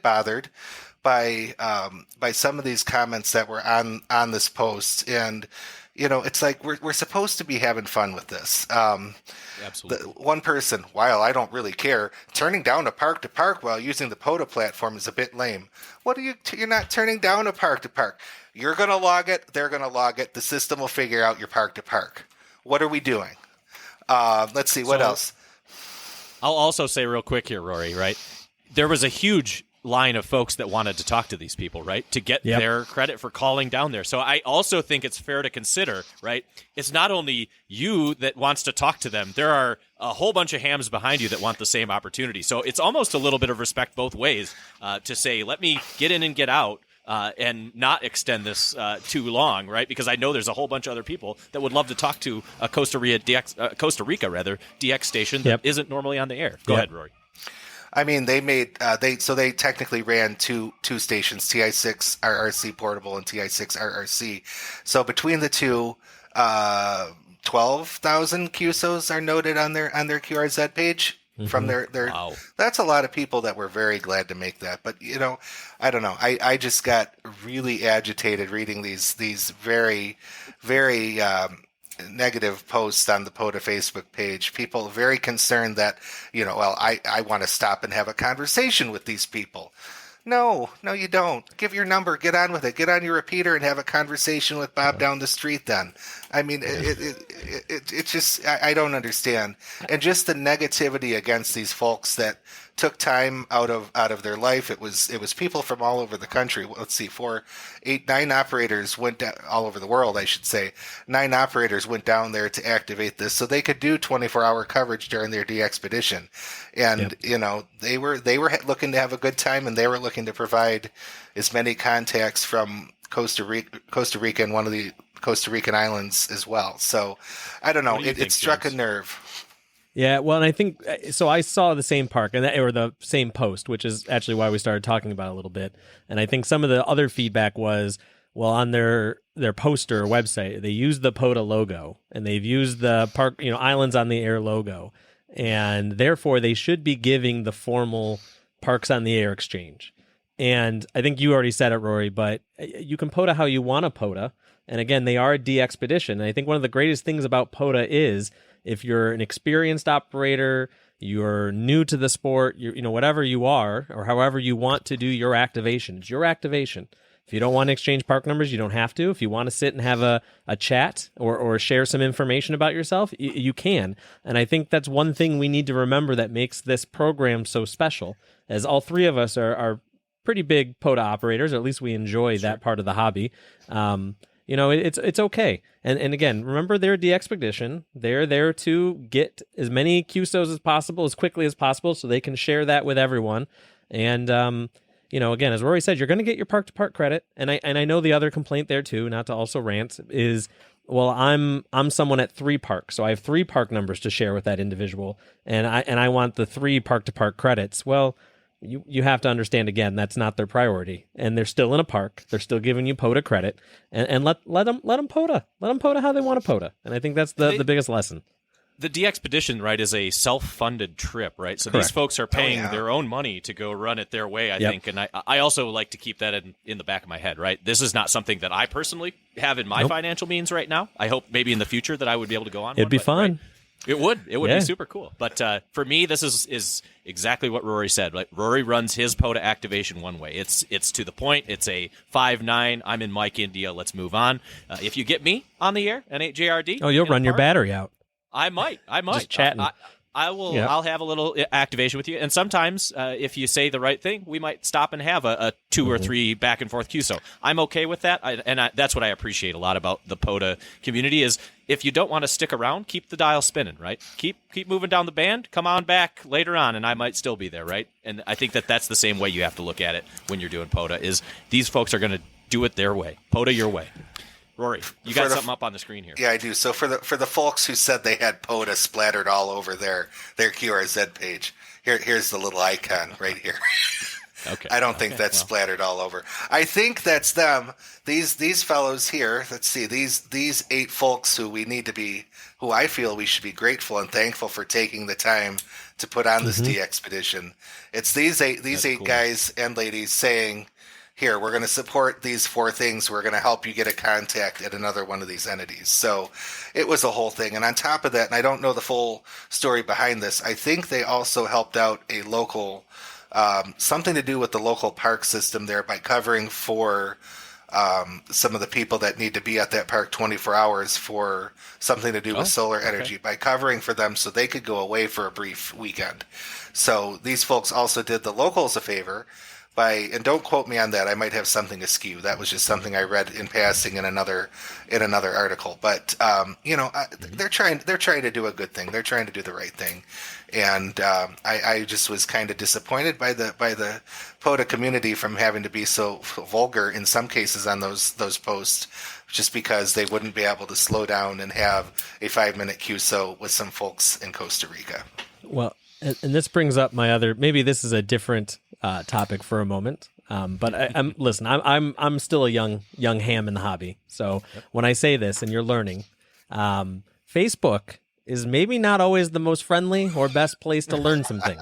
bothered by some of these comments that were on this post, and it's like we're supposed to be having fun with this. Absolutely. One person, while I don't really care, turning down a park to park while using the POTA platform is a bit lame. What are you're not turning down a park to park. You're going to log it. They're going to log it. The system will figure out your park to park. What are we doing? Let's see. What else? I'll also say real quick here, Rory, right? There was a huge line of folks that wanted to talk to these people, right, to get their credit for calling down there. So I also think it's fair to consider, right, it's not only you that wants to talk to them. There are a whole bunch of hams behind you that want the same opportunity. So it's almost a little bit of respect both ways to say, let me get in and get out. And not extend this too long, right? Because I know there's a whole bunch of other people that would love to talk to a Costa Rica DX station that isn't normally on the air. Go ahead, Rory. I mean, they made they technically ran two stations, TI6 RRC Portable and TI6 RRC. So between the two, 12,000 QSOs are noted on their QRZ page. From their wow. That's a lot of people that were very glad to make that. But I don't know. I just got really agitated reading these very, very negative posts on the POTA Facebook page. People very concerned that I want to stop and have a conversation with these people. No, you don't. Give your number. Get on with it. Get on your repeater and have a conversation with Bob down the street then. I mean, it just, I don't understand. And just the negativity against these folks that took time out of their life. It was people from all over the country. Let's see, 9 operators went down, all over the world, I should say. 9 operators went down there to activate this so they could do 24-hour coverage during their DXpedition. And, they were looking to have a good time, and they were looking to provide as many contacts from Costa Rica and one of the Costa Rican islands as well. So I don't know. It struck a nerve. Yeah, well, and I think so. I saw the same park or the same post, which is actually why we started talking about it a little bit. And I think some of the other feedback was, Well, on their poster website, they use the POTA logo, and they've used the park, Islands on the Air logo, and therefore they should be giving the formal Parks on the Air exchange. And I think you already said it, Rory, but you can POTA how you want to POTA. And again, they are a DXpedition. And I think one of the greatest things about POTA is if you're an experienced operator, you're new to the sport, whatever you are, or however you want to do your activation, it's your activation. If you don't want to exchange park numbers, you don't have to. If you want to sit and have a chat or share some information about yourself, you can. And I think that's one thing we need to remember that makes this program so special, as all three of us are pretty big POTA operators, or at least we enjoy that part of the hobby. It's okay. And again, remember, they're a DXpedition. They're there to get as many QSOs as possible, as quickly as possible, so they can share that with everyone. And again, as Rory said, you're going to get your park-to-park credit. And I know the other complaint there too, not to also rant, is, well, I'm someone at 3 parks, so I have 3 park numbers to share with that individual, and I want the 3 park-to-park credits. Well, you have to understand, again, that's not their priority, and they're still in a park. They're still giving you POTA credit, and let them POTA. Let them POTA how they want to POTA, and I think that's the biggest lesson. The DXpedition, right, is a self-funded trip, right? So Correct. These folks are paying their own money to go run it their way, I think. And I also like to keep that in the back of my head, right? This is not something that I personally have in my financial means right now. I hope maybe in the future that I would be able to go on. It'd be fun. Right? It would be super cool. But for me, this is exactly what Rory said. Like, Rory runs his POTA activation one way. It's to the point. It's a 5-9. I'm in Mike, India. Let's move on. If you get me on the air, N8JRD. Oh, you'll run your battery out. I might. Just chatting. I will. Yep. I'll have a little activation with you, and sometimes if you say the right thing, we might stop and have a 2 or 3 back and forth QSO. I'm okay with that, that's what I appreciate a lot about the POTA community is if you don't want to stick around, keep the dial spinning, right? Keep moving down the band. Come on back later on, and I might still be there, right? And I think that's the same way you have to look at it when you're doing POTA. Is these folks are going to do it their way, POTA your way. Rory, you got something up on the screen here. Yeah, I do. So for the folks who said they had POTA splattered all over their QRZ page, here's the little icon right here. Okay. I don't think that's splattered all over. I think that's them. These fellows here. Let's see. These 8 folks who I feel we should be grateful and thankful for taking the time to put on this DXpedition. It's these eight cool. guys and ladies saying, here, we're going to support these 4 things. We're going to help you get a contact at another one of these entities. So it was a whole thing. And on top of that, and I don't know the full story behind this, I think they also helped out a local, something to do with the local park system there by covering for some of the people that need to be at that park 24 hours for something to do with solar energy, by covering for them so they could go away for a brief weekend. So these folks also did the locals a favor. And don't quote me on that. I might have something askew. That was just something I read in passing in another article. But they're trying to do a good thing. They're trying to do the right thing. And I just was kind of disappointed by the POTA community from having to be so vulgar in some cases on those posts, just because they wouldn't be able to slow down and have a 5-minute QSO with some folks in Costa Rica. Well, and this brings up my other. Maybe this is a different topic for a moment, but I'm still a young ham in the hobby. So when I say this, and you're learning, Facebook is maybe not always the most friendly or best place to learn some things.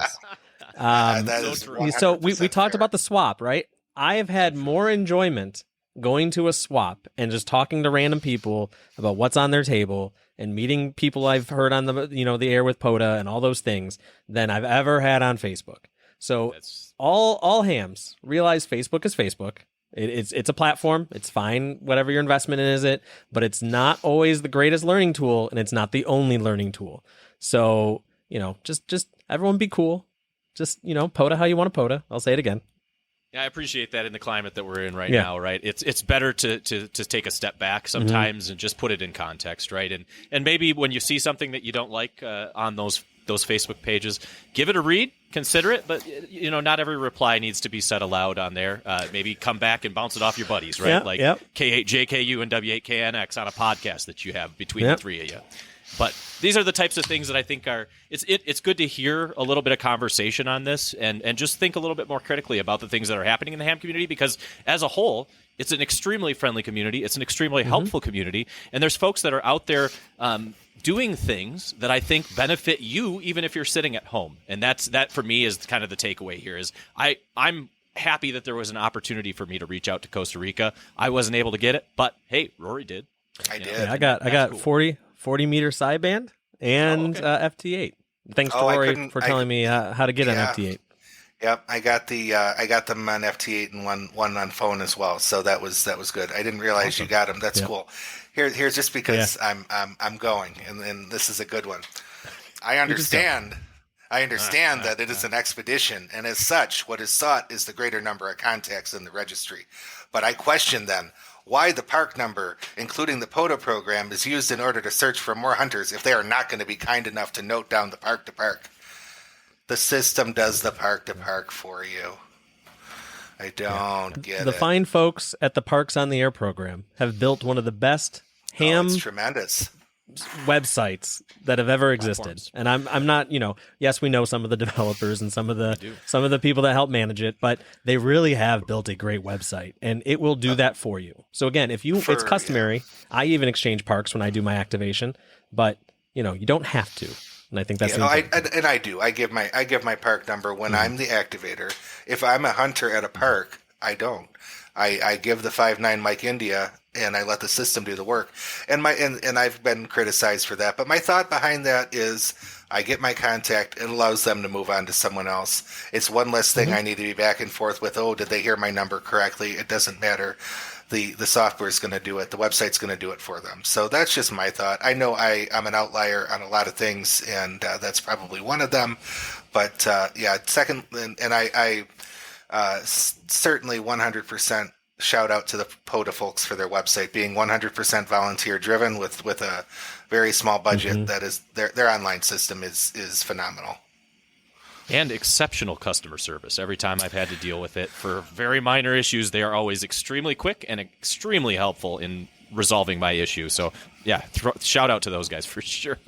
That is so we talked about the swap, right? I have had more enjoyment going to a swap and just talking to random people about what's on their table and meeting people I've heard on the air with POTA and all those things than I've ever had on Facebook. So all hams realize Facebook is Facebook. It's a platform. It's fine, whatever your investment in is it, but it's not always the greatest learning tool, and it's not the only learning tool. So, just everyone be cool. Just, POTA how you want to POTA. I'll say it again. Yeah, I appreciate that in the climate that we're in right now, right? It's better to take a step back sometimes and just put it in context, right? And maybe when you see something that you don't like on those Facebook pages, give it a read, consider it, but not every reply needs to be said aloud on there. Maybe come back and bounce it off your buddies, right? K8JKU and W8KNX on a podcast that you have between the 3 of you. But these are the types of things that I think it's good to hear a little bit of conversation on this and just think a little bit more critically about the things that are happening in the ham community, because as a whole, It's an extremely friendly community. It's an extremely helpful community. And there's folks that are out there doing things that I think benefit you, even if you're sitting at home. And that for me is kind of the takeaway here is I'm happy that there was an opportunity for me to reach out to Costa Rica. I wasn't able to get it, but hey, Rory did. I did. Yeah, I got cool. 40 meter sideband and FT8. Thanks to Rory for telling me how to get an FT8. Yep, I got them on FT8 and one on phone as well. So that was good. I didn't realize you got them. That's cool. Here's just because I'm going, and this is a good one. I understand that it is an expedition, and as such, what is sought is the greater number of contacts in the registry. But I question then why the park number, including the POTA program, is used in order to search for more hunters if they are not going to be kind enough to note down the park to park. The system does the park to park for you. I don't get it. The fine folks at the Parks on the Air program have built one of the best ham it's tremendous websites that have ever existed. And I'm not, yes, we know some of the developers and some of the people that help manage it, but they really have built a great website, and it will do that for you. So again, it's customary. I even exchange parks when I do my activation, but you don't have to. And I think that's I do. I give my park number when I'm the activator. If I'm a hunter at a park, I don't. I give the 5'9" Mike India, and I let the system do the work. And I've been criticized for that. But my thought behind that is I get my contact. It allows them to move on to someone else. It's one less thing I need to be back and forth with. Oh, did they hear my number correctly? It doesn't matter. The software is going to do it. The website's going to do it for them. So that's just my thought. I know I'm an outlier on a lot of things, and that's probably one of them. But second, and I certainly 100% shout out to the POTA folks for their website being 100% volunteer driven with a very small budget. That is their online system is phenomenal. And exceptional customer service. Every time I've had to deal with it for very minor issues, they are always extremely quick and extremely helpful in resolving my issue. So, shout out to those guys for sure.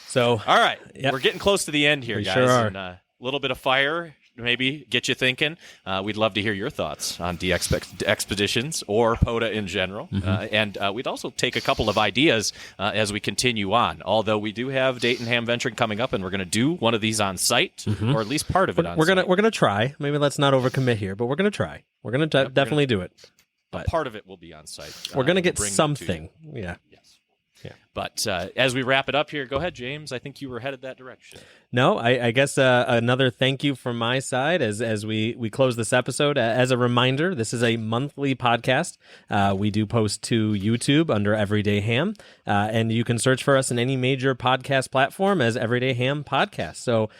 So, all right, we're getting close to the end here, guys. Sure are. And a little bit of fire maybe get you thinking. We'd love to hear your thoughts on DX expeditions or POTA in general. And we'd also take a couple of ideas as we continue on. Although we do have Dayton Ham Venturing coming up, and we're going to do one of these on site, or at least part of it on site. We're gonna try. Maybe let's not overcommit here, but we're going to try. We're going to definitely do it. But part of it will be on site. We're going to get something. Yeah. Yeah. But as we wrap it up here, go ahead, James. I think you were headed that direction. No, I guess another thank you from my side as we close this episode. As a reminder, this is a monthly podcast. We do post to YouTube under Everyday Ham, and you can search for us in any major podcast platform as Everyday Ham Podcast. So,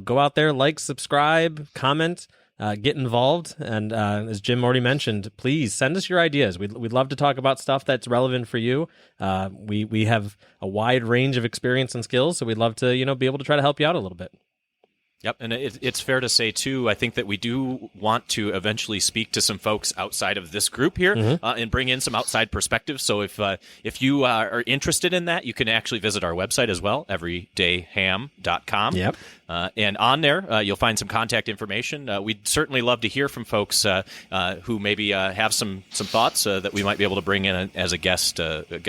go out there, like, subscribe, comment, get involved, and as Jim already mentioned, please send us your ideas. We'd love to talk about stuff that's relevant for you. We have a wide range of experience and skills, so we'd love to be able to try to help you out a little bit. Yep, and it's fair to say, too, I think that we do want to eventually speak to some folks outside of this group here and bring in some outside perspectives. So if you are interested in that, you can actually visit our website as well, everydayham.com. Yep. And on there, you'll find some contact information. We'd certainly love to hear from folks who maybe have some thoughts that we might be able to bring in as a guest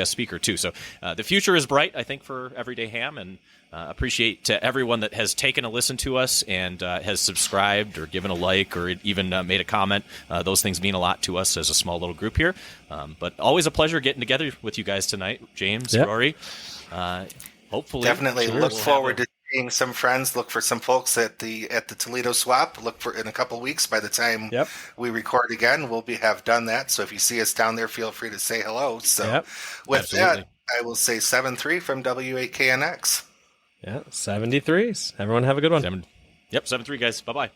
speaker, too. So the future is bright, I think, for Everyday Ham, and appreciate to everyone that has taken a listen to us and has subscribed or given a like or even made a comment. Those things mean a lot to us as a small little group here. But always a pleasure getting together with you guys tonight, James, Rory. Hopefully, definitely look forward to seeing some friends. Look for some folks at the Toledo Swap. Look for in a couple weeks. By the time we record again, we'll have done that. So if you see us down there, feel free to say hello. So with that, I will say 7-3 from W8KNX. Yeah, 73s. Everyone have a good one. 7-3, guys. Bye-bye.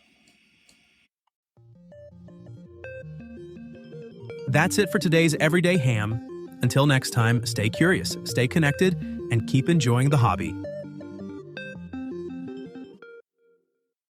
That's it for today's Everyday Ham. Until next time, stay curious, stay connected, and keep enjoying the hobby.